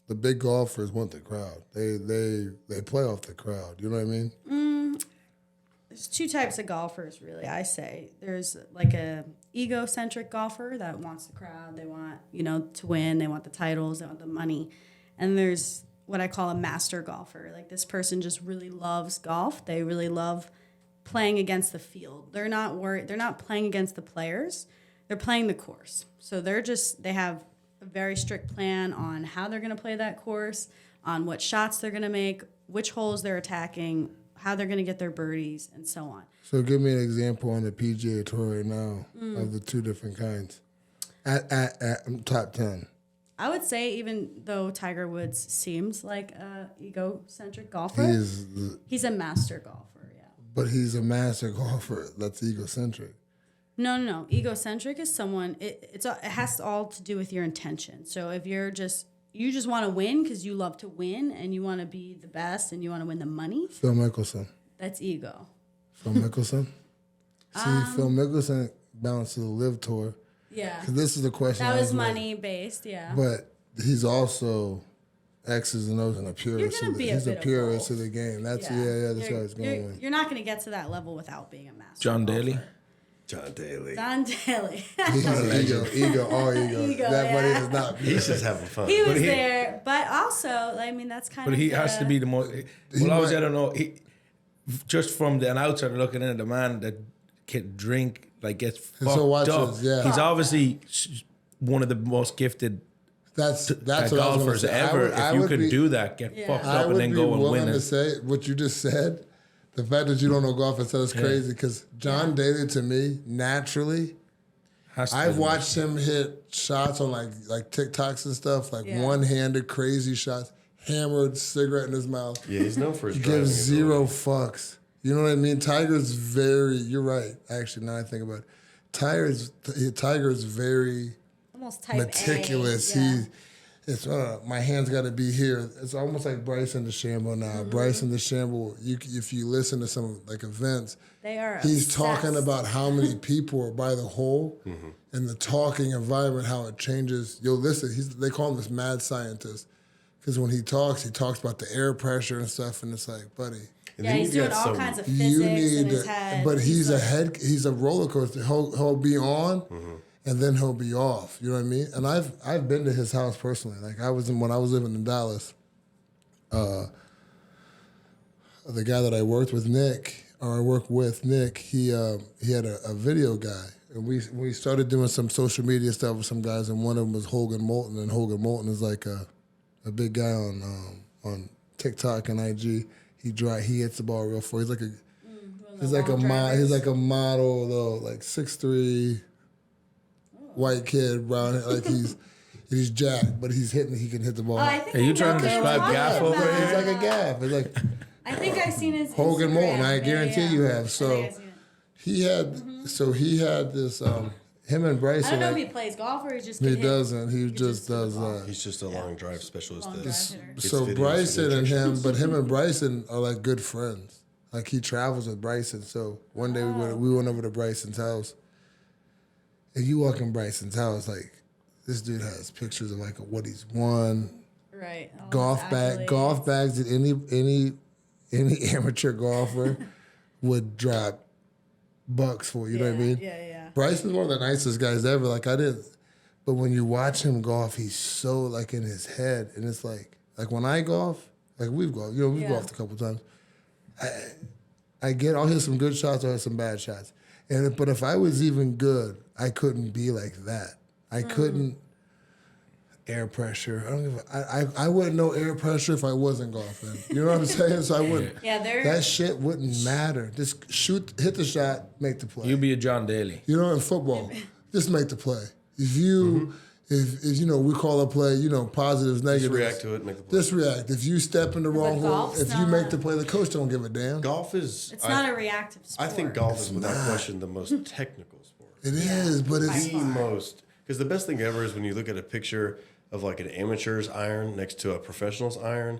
S1: the big golfers want the crowd. They play off the crowd. You know what I mean?
S4: There's two types of golfers, really, I say. There's like a egocentric golfer that wants the crowd. They want, to win. They want the titles. They want the money. And there's what I call a master golfer. Like this person just really loves golf. They really love playing against the field. They're not worried. They're not playing against the players. They're playing the course. So they have a very strict plan on how they're going to play that course, on what shots they're going to make, which holes they're attacking, how they're going to get their birdies, and so on.
S1: So give me an example on the PGA Tour right now of the two different kinds. At top 10.
S4: I would say, even though Tiger Woods seems like a egocentric golfer, he's a master golfer. Yeah.
S1: But he's a master golfer. That's egocentric.
S4: No. Egocentric is someone. It has all to do with your intention. So if you just want to win because you love to win and you want to be the best and you want to win the money,
S1: Phil Mickelson.
S4: that's ego.
S1: Phil Mickelson. See, Phil Mickelson bounced to the Live Tour.
S4: Yeah.
S1: 'Cause this is the question.
S4: That
S1: I
S4: was
S1: like.
S4: money based. Yeah.
S1: But he's also X's and O's and a purist.
S4: You're gonna be a
S1: He's
S4: bit
S1: a
S4: of
S1: purist
S4: both.
S1: of the game. That's That's
S4: You're-
S1: why it's going to win.
S4: You're not going to get to that level without being a master.
S2: John
S4: golfer.
S2: Daly.
S3: John Daly.
S4: Don Daly.
S1: He's ego, all ego.
S4: Ego,
S1: That money
S4: yeah.
S1: is not.
S3: He's just having fun.
S4: He was
S2: he-
S4: there, but also, I mean, that's kind
S2: But
S4: of.
S2: he has to be the most. Well, obviously, I don't know. Just from an outsider looking in, the man that can drink, like, gets fucked
S1: so watch
S2: up.
S1: this, yeah.
S2: He's obviously one of the most gifted
S1: That's what I was
S2: golfers
S1: gonna say.
S2: ever.
S1: I
S2: if you
S1: would
S2: could
S1: be-
S2: do that, get
S4: Yeah.
S2: fucked
S1: I
S2: up and
S1: would
S2: then
S1: be
S2: go and
S1: willing
S2: win
S1: to
S2: it.
S1: say what you just said. The fact that you don't know golf and said it's crazy because John Daly, to me, naturally,
S2: Has to
S1: I've
S2: be.
S1: watched him hit shots on like TikToks and stuff, like
S4: Yeah.
S1: one-handed crazy shots, hammered cigarette in his mouth.
S3: Yeah, he's known for his driving
S1: Gives zero
S3: ability.
S1: fucks. You know what I mean? Tiger's you're right, actually, now I think about it. Tiger's very
S4: almost type
S1: meticulous.
S4: A. Yeah.
S1: My hand's got to be here. It's almost like Bryson DeChambeau now.
S4: Mm-hmm.
S1: Bryson DeChambeau, if you listen to some like events,
S4: They are.
S1: he's
S4: obsessed.
S1: talking about how many people are by the hole and the talking environment, how it changes. You'll listen. They call him this mad scientist because when he talks about the air pressure and stuff, and it's like, buddy,
S3: And
S4: Yeah,
S3: then
S4: he's
S3: you've
S4: doing
S3: got
S4: all
S3: some-
S4: kinds of
S1: you
S4: physics in
S1: need
S4: his
S1: to.
S4: head.
S1: But he's
S4: like,
S1: he's a roller coaster. He'll be on. And then he'll be off. You know what I mean? And I've been to his house personally. Like when I was living in Dallas. The guy that I worked with, Nick, he had a video guy, and we started doing some social media stuff with some guys, and one of them was Hogan Moulton, and Hogan Moulton is like a big guy on TikTok and IG. He hits the ball real far. He's like a model though, like 6'3", white kid, brown hair, like he's jacked, but he can hit the ball.
S4: I think
S2: Are you
S4: I
S2: trying
S4: know
S2: to
S4: who you're
S2: describe
S4: talking
S2: Gaff over
S4: about.
S2: here?
S1: He's like a gaff. It's like
S4: I think I've seen his
S1: Hogan
S4: Instagram.
S1: Moulton. I
S4: Yeah,
S1: guarantee
S4: yeah.
S1: you have.
S4: I think
S1: So
S4: I've seen it.
S1: he had this. Him and
S4: I
S1: Bryson.
S4: don't know if
S1: like,
S4: he plays golf or he just.
S1: he
S4: can hit.
S1: doesn't. He just
S4: hit the
S1: does
S4: ball.
S1: that.
S3: He's just a long drive specialist.
S4: Long
S3: that
S4: drive hitter.
S3: gets
S1: So
S3: videos
S1: Bryson
S3: of
S1: and him,
S3: instructions.
S1: but him and Bryson are like good friends. Like he travels with Bryson. So one day we went over to Bryson's house. And you walk in Bryson's house, like this dude has pictures of like what he's won,
S4: Right. All his
S1: golf
S4: accolades.
S1: bags that any amateur golfer would drop bucks for. You know what I mean?
S4: Yeah.
S1: Bryson's one of the nicest guys ever. Like but when you watch him golf, he's so like in his head, and it's like when I golf, like we've golfed, we've
S4: Yeah.
S1: golfed a couple times. I'll hit some good shots, I'll hit some bad shots, but if I was even good, I couldn't be like that. I couldn't. Air pressure. I wouldn't know air pressure if I wasn't golfing. You know what I'm saying? So I wouldn't.
S4: Yeah,
S1: That shit wouldn't matter. Just hit the shot, make the play.
S2: You be a John Daly.
S1: You know, in football, just make the play. If you if you know, we call a play, you know, positives,
S3: Just
S1: negatives.
S3: react to it, make the play.
S1: Just react. If you step in the wrong hole,
S4: golf's
S1: if you
S4: not-
S1: make the play, the coach don't give a damn.
S3: Golf is.
S4: It's not a reactive sport.
S3: I think golf is without question the most technical sport.
S1: It is, but
S4: By
S1: it's
S3: The most, because the best thing ever is when you look at a picture of like an amateur's iron next to a professional's iron.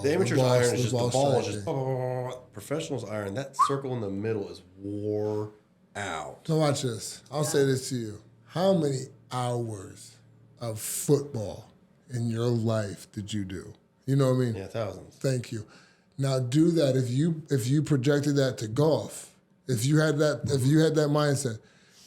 S3: The amateur's
S1: ball-
S3: iron is
S1: the
S3: just the
S1: ball
S3: ball is
S1: strategy.
S3: just blah, blah, blah, blah. Professional's iron. That circle in the middle is wore out.
S1: so watch this. I'll say this to you. How many hours of football in your life did you do? You know what I mean?
S3: Yeah, thousands.
S1: Thank you. Now do that if you projected that to golf. If you had that mindset,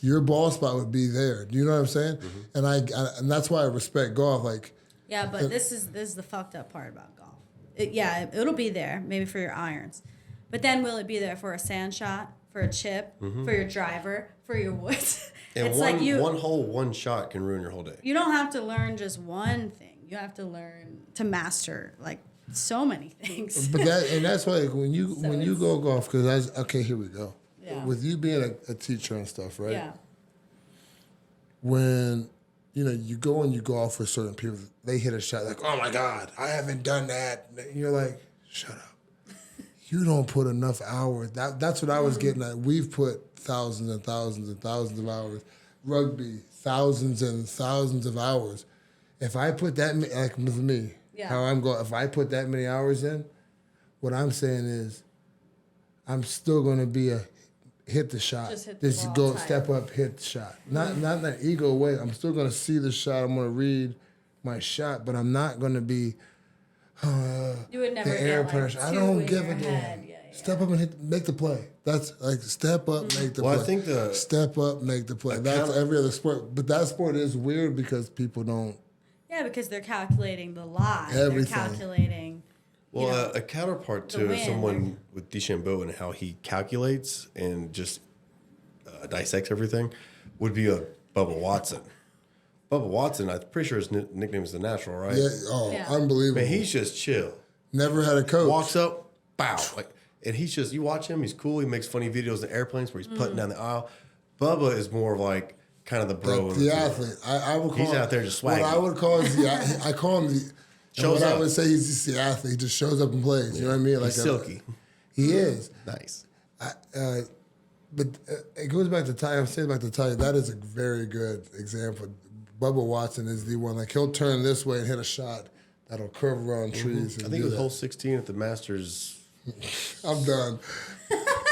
S1: your ball spot would be there. Do you know what I'm saying? And and that's why I respect golf. Like,
S4: Yeah, but this is the fucked up part about golf. It'll be there maybe for your irons, but then will it be there for a sand shot, for a chip, for your driver, for your woods?
S3: And
S4: It's
S3: one,
S4: like you
S3: one hole, one shot can ruin your whole day.
S4: you don't have to learn just one thing. You have to learn to master like so many things.
S1: but that's why like, when you
S4: it's-
S1: go golf, because okay, here we go.
S4: Yeah.
S1: With you being a teacher and stuff, right?
S4: Yeah.
S1: When you know you go and you golf with certain people, they hit a shot like, oh my God, I haven't done that. And you're like, shut up. You don't put enough hours. That's what I was getting at. We've put thousands and thousands and thousands of hours. Rugby, thousands and thousands of hours. If I put that like with me,
S4: Yeah.
S1: how I'm going, if I put that many hours in, what I'm saying is, I'm still going to be hit the shot.
S4: Just hit the ball
S1: go
S4: tight.
S1: step up, hit the shot. Not in that ego way. I'm still going to see the shot. I'm going to read my shot, but I'm not going to be
S4: You would never
S1: the air
S4: get
S1: pressure.
S4: like
S1: I
S4: two
S1: don't
S4: in
S1: give
S4: your
S1: a
S4: head.
S1: damn.
S4: Yeah.
S1: Step up and make the play. That's like step up, make the
S3: Well, I
S1: play.
S3: think the-
S1: step up, make the play. That's every other sport, but that sport is weird because people don't.
S4: Yeah, because they're calculating the lie.
S1: Everything.
S4: They're calculating.
S3: Well,
S4: you know,
S3: a counterpart
S4: the
S3: to
S4: win.
S3: someone with DeChambeau and how he calculates and just dissects everything would be a Bubba Watson. Bubba Watson, I'm pretty sure his nickname is the Natural, right?
S1: Yeah,
S4: Yeah.
S1: unbelievable.
S3: Man, he's just chill.
S1: Never had a coach.
S3: Walks up, bow. Like, and he's just, you watch him, he's cool. He makes funny videos in airplanes where he's putting down the aisle. Bubba is more of like kind of the bro. of
S1: the
S3: two.
S1: athlete. I would call
S3: He's out there just
S1: What
S3: swagging.
S1: I would call is I call him the.
S3: Shows
S1: what I
S3: up.
S1: would say he's just the athlete. He just shows up and plays. You know what I mean? Like
S3: He's silky.
S1: He is.
S3: Nice.
S1: But it goes back to Ty. I'm saying back to Ty. That is a very good example. Bubba Watson is the one. Like he'll turn this way and hit a shot that'll curve around trees. And
S3: I think it
S1: do
S3: was
S1: that.
S3: hole 16 at the Masters.
S1: I'm done.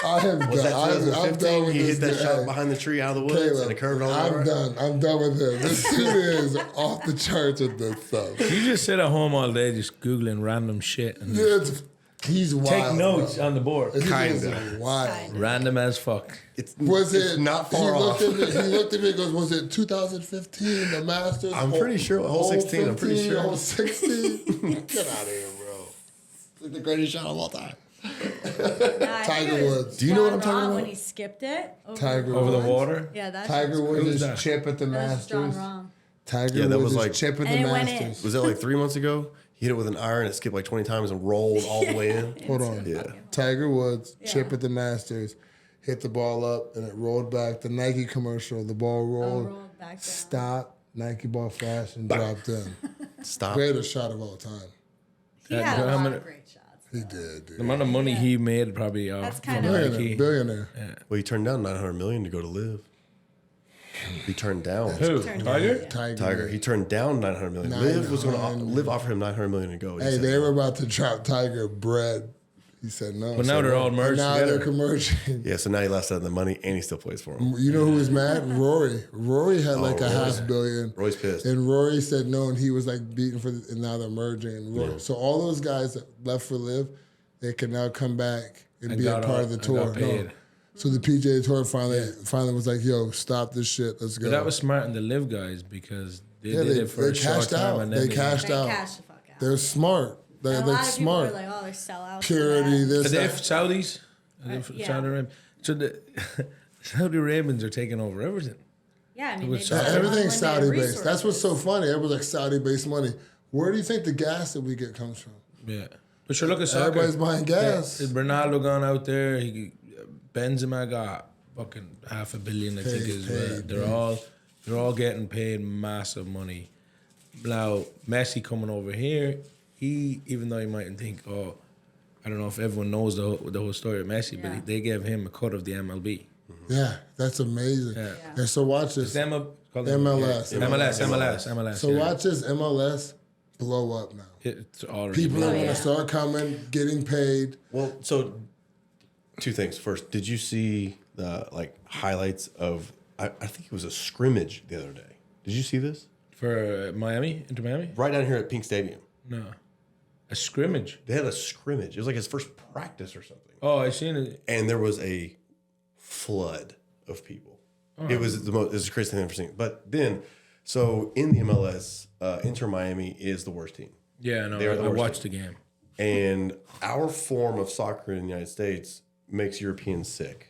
S1: I am done.
S3: Was that
S1: I'm done
S3: 2015?
S1: with
S3: He
S1: this
S3: hit that
S1: guy.
S3: shot behind the tree out of the woods
S1: Caleb,
S3: and it curved all
S1: I'm
S3: over.
S1: done. I'm done with him. This dude is off the charts with this stuff.
S2: You just sit at home all day just Googling random shit and
S1: He's wild.
S2: take notes
S1: bro.
S2: on the board.
S1: He is
S3: Kinda.
S1: wild.
S2: Random as fuck.
S3: It's
S1: Was
S3: not
S1: he
S3: far off.
S1: looked at me. He looked at me and goes, "Was it 2015? The Masters?"
S3: I'm pretty sure hole 16, I'm pretty
S1: 15,
S3: sure.
S1: Hole 16. Get out of here, bro. It's like the greatest shot of all time.
S4: nah, I think
S1: Tiger
S4: it was
S1: Woods.
S3: Do you know what
S4: John
S3: I'm talking
S4: Rahm
S3: about?
S4: when he skipped it over
S1: Tiger
S2: Over the
S1: Woods.
S2: water?
S4: Yeah, that's
S1: Tiger
S2: Who's
S1: Woods'
S2: that?
S1: chip at the
S4: That's John
S1: Masters.
S4: Rahm.
S1: Tiger
S3: Yeah, that
S1: Woods'
S3: was like-
S1: chip at the
S4: And it went in.
S1: Masters.
S3: Was that like 3 months ago? He hit it with an iron, it skipped like 20 times and rolled all the way in.
S1: Hold on.
S3: Yeah.
S1: Tiger Woods, chip
S4: Yeah.
S1: at the Masters, hit the ball up and it rolled back. The Nike commercial, the ball rolled,
S4: rolled back down.
S1: stopped, Nike ball flashed and dropped in.
S3: Stop.
S1: Greatest shot of all time.
S4: He had a
S2: how
S4: lot
S2: many-
S4: of great shots.
S1: He did,
S2: The
S1: dude.
S2: amount of money he made probably
S4: That's
S2: off
S4: kind
S2: from
S4: of-
S2: Nike.
S1: Billionaire.
S3: Well, he turned down 900 million to go to live. He turned down.
S2: Who?
S4: Turned
S2: Tiger?
S4: down,
S1: Tiger.
S3: Tiger. He turned down 900 million. Liv was going to
S1: 900.
S3: Liv offer him 900 million to go. He
S1: Hey,
S3: said
S1: they
S3: no.
S1: were about to drop Tiger bread. He said no.
S2: But now
S1: So
S2: they're all
S1: and
S2: merged
S1: now
S2: together.
S1: they're commercial.
S3: Yeah, so now he lost out on the money and he still plays for him.
S1: You know who was mad? Rory. Rory had like a
S3: Rory.
S1: $500 million.
S3: Roy's pissed.
S1: And Rory said no, and he was like beaten for and now they're merging. And Rory, So all those guys that left for Live, they can now come back and be a
S2: got
S1: part
S2: all-
S1: of the
S2: and
S1: tour.
S2: got paid.
S1: So the PGA Tour finally was like, "Yo, stop this shit. Let's go."
S2: But that was smart in the live guys because they
S1: yeah,
S2: did it for a short
S1: cashed
S2: time
S1: out.
S2: and then
S1: They cashed
S4: They
S1: out.
S4: cashed the fuck out.
S1: They're smart. They're
S4: And a lot
S1: like
S4: of people
S1: smart.
S4: were like, oh, they're sellouts.
S1: Purity.
S4: for that.
S1: This.
S2: Are they
S1: That.
S2: Saudis? Are they
S4: Yeah.
S2: Saudi Arabia? So the Saudi Arabians are taking over everything.
S4: Yeah, I mean,
S2: With
S4: they just
S2: Saudi-
S4: have
S1: Everything's Saudi
S4: unlimited
S1: based. That's what's so
S4: resources.
S1: funny. Everybody's like Saudi based money. Where do you think the gas that we get comes from?
S2: Yeah. But sure, look at soccer.
S1: Everybody's buying gas.
S2: Is Ronaldo gone out there? Benzema got fucking $500 million, I think
S1: Paid,
S2: is.
S1: paid,
S2: They're all They're all getting paid massive money. Now, Messi coming over here, even though you mightn't think, oh, I don't know if everyone knows the whole story of Messi,
S4: Yeah.
S2: but they gave him a cut of the MLB.
S1: Yeah, that's amazing.
S2: Yeah.
S1: And so watch this.
S2: It's called
S1: MLS.
S2: MLS.
S1: So watch this MLS blow up now.
S2: It's already
S1: People are
S2: blown
S1: going to
S4: yeah.
S1: start coming, getting paid.
S3: Well, so two things. First, did you see the highlights of? I think it was a scrimmage the other day. Did you see this?
S2: for Miami, Inter Miami.
S3: Right down here at Pink Stadium,
S2: No, a scrimmage.
S3: they had a scrimmage. It was like his first practice or something,
S2: Oh, I seen it.
S3: and there was a flood of people. It was the most. It's the craziest thing I've ever seen. But then, so in the MLS, Inter Miami is the worst team.
S2: Yeah, no,
S3: They are the
S2: I
S3: worst
S2: watched the game.
S3: And our form of soccer in the United States makes Europeans sick.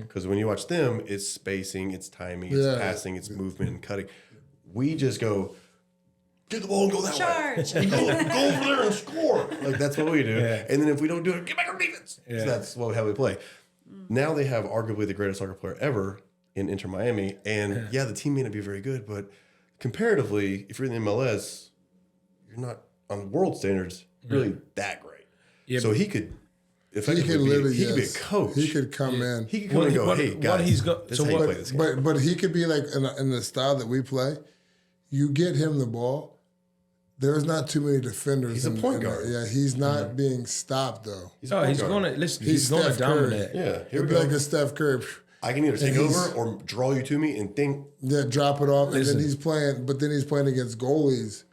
S3: Because when you watch them, it's spacing, it's timing, it's
S1: Yeah.
S3: passing, it's movement and cutting. We just go, get the ball and go that
S4: Charge.
S3: way. Go over there and score. Like, that's what we do.
S2: Yeah.
S3: And then if we don't do it, get back on defense.
S2: Yeah.
S3: So that's how we play. Now they have arguably the greatest soccer player ever in Inter Miami. And yeah, the team may not be very good, but comparatively, if you're in the MLS, you're not on world standards really that great.
S2: Yeah,
S3: So
S2: but-
S3: he could
S1: He
S3: effectively
S1: could literally,
S3: he could be a
S1: yes.
S3: coach.
S1: He could come in.
S3: He could come and go, hey, guys,
S2: he's got.
S3: this
S2: So
S3: is how you
S2: what?
S3: play this game.
S1: But he could be like in the style that we play. You get him the ball. There's not too many defenders.
S3: He's a point
S1: there.
S3: guard.
S1: Yeah, he's not being stopped though.
S3: He's a
S2: No,
S3: point
S2: he's
S3: guard.
S2: gonna listen.
S1: He's
S2: He's gonna
S1: Steph Curry.
S2: dominate.
S3: Yeah, here
S1: It'd
S3: we
S1: be
S3: go.
S1: like a Steph Curry.
S3: I can either take
S1: And he's-
S3: over or draw you to me and think.
S1: Yeah, drop it off, and
S2: Listen.
S1: then he's playing. But then he's playing against goalies.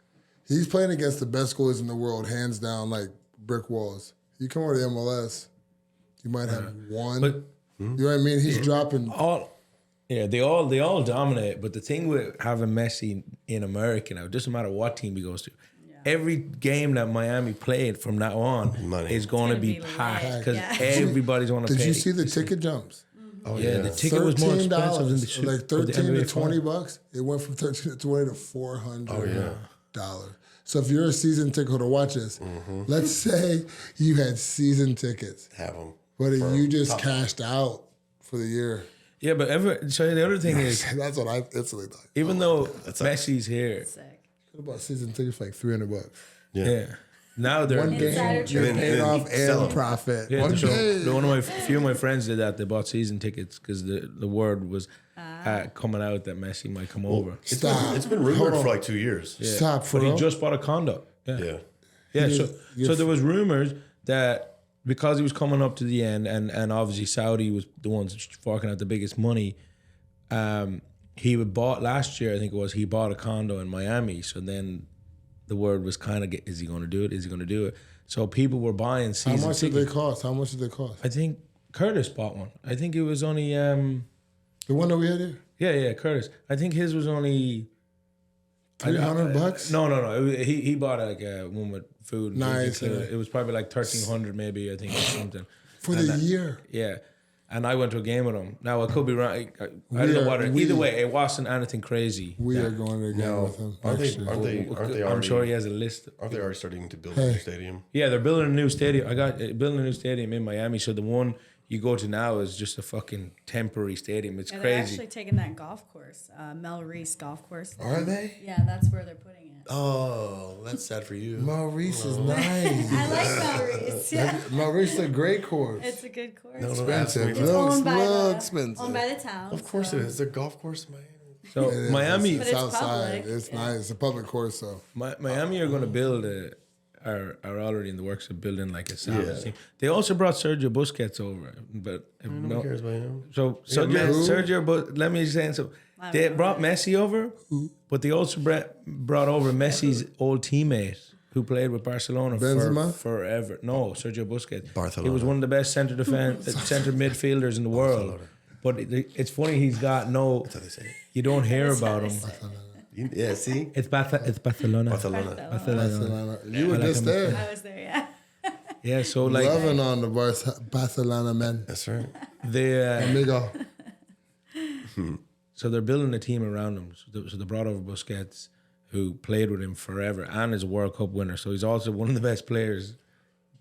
S1: He's playing against the best goalies in the world, hands down, like brick walls. You come over to MLS, you might have one.
S2: But-
S1: you know what I mean? He's dropping.
S2: They all dominate. But the thing with having Messi in America now, it doesn't matter what team he goes to. Every game that Miami played from now on
S3: Money.
S2: is going to
S4: gonna
S2: be
S4: be
S2: packed
S4: lit,
S2: because
S4: yeah.
S2: everybody's going to
S1: Did
S2: pay.
S1: you see the ticket jumps?
S3: Oh,
S2: Yeah, the ticket was more expensive than the
S1: $13,
S2: shit.
S1: like
S2: of the
S1: 13 to
S2: NBA
S1: 20
S2: final.
S1: bucks. It went from 13 to 20 to $400.
S3: Oh, yeah.
S1: So if you're a season ticket holder, watch this. Let's say you had season tickets,
S3: Have them.
S1: but you just cashed out for the year.
S2: Yeah, but so the other thing is,
S1: That's what I instantly thought.
S2: even though Messi's here,
S4: Sick.
S1: Could have bought season tickets for like $300.
S2: yeah, now they're
S1: One game,
S4: Insider
S1: you're
S3: And then-
S1: paid
S3: and
S1: off
S3: then sell
S1: and
S3: 'em.
S1: profit.
S2: Yeah,
S1: One
S2: so
S1: game.
S2: one of my few of my friends did that. They bought season tickets because the word was coming out that Messi might come over.
S1: Stop.
S3: It's been
S1: Hold
S3: rumored
S1: on.
S3: for like 2 years.
S1: Stop,
S2: But he
S1: bro.
S2: just bought a condo. Yeah,
S3: Yeah.
S2: yeah.
S1: He
S2: So
S1: is- you're
S2: there was rumors that because he was coming up to the end, and obviously Saudi was the ones forking out the biggest money. He would bought last year. I think it was he bought a condo in Miami. So then the word was kind of, is he going to do it? Is he going to do it? So people were buying
S1: How
S2: season
S1: much did
S2: tickets.
S1: they cost? How much did they cost?
S2: I think Curtis bought one. I think it was only
S1: The one that we had here?
S2: yeah, Curtis. I think his was only
S1: $300?
S2: No. He bought like one with food. and
S1: Nice,
S2: drinks.
S1: yeah.
S2: It was probably like 1,300 maybe. I think or something.
S1: For the year.
S2: Yeah. And I went to a game with him. Now I could be wrong. I don't
S1: We
S2: know
S1: are-
S2: what.
S1: we-
S2: Either way, it wasn't anything crazy.
S1: We are going to go with him.
S3: Aren't
S1: next
S3: they?
S1: year.
S3: Aren't they? Aren't they
S2: I'm
S3: already?
S2: sure he has a list.
S3: Aren't they already starting to build a new stadium?
S2: Yeah, they're building a new stadium. Building a new stadium in Miami. So the one you go to now is just a fucking temporary stadium. It's
S4: Yeah, they're
S2: crazy.
S4: actually taking that golf course, Mel Reese golf course.
S3: Are they?
S4: Yeah, that's where they're putting it.
S3: Oh, that's sad for you.
S1: Maurice is nice.
S4: I like Mel Reese. Yeah,
S1: Maurice is a great course.
S4: it's a good course.
S3: No, no,
S1: Expensive.
S3: absolutely.
S4: It's owned by
S1: Looks
S4: the
S1: expensive.
S4: owned by the town.
S3: Of course
S4: so.
S3: it is. It's a golf course, man.
S2: So
S1: It is.
S2: Miami,
S4: But it's
S1: outside.
S4: public.
S1: It's nice. It's a public course, so.
S2: Miami are going to build are already in the works of building like a savage
S3: Yeah.
S2: team. They also brought Sergio Busquets over, but
S3: Who cares about him?
S2: so
S1: who?
S2: let me say so. They brought Messi over, but they also brought over Messi's old teammate who played with Barcelona
S1: Benzema?
S2: forever. No, Sergio Busquets.
S3: Barcelona.
S2: He was one of the best center midfielders in the world. But it's funny he's got no.
S3: That's how they say it.
S2: You don't hear
S4: That's how
S2: about
S4: they
S2: him.
S4: say it.
S3: Yeah, see?
S2: It's Barcelona.
S3: Barcelona.
S2: Barcelona.
S1: You were just there.
S4: I was there, yeah.
S2: Yeah, so like
S1: Loving on the Barcelona men.
S3: That's right.
S2: they.
S1: Amigo.
S2: So they're building a team around him. So they brought over Busquets, who played with him forever and is a World Cup winner. So he's also one of the best players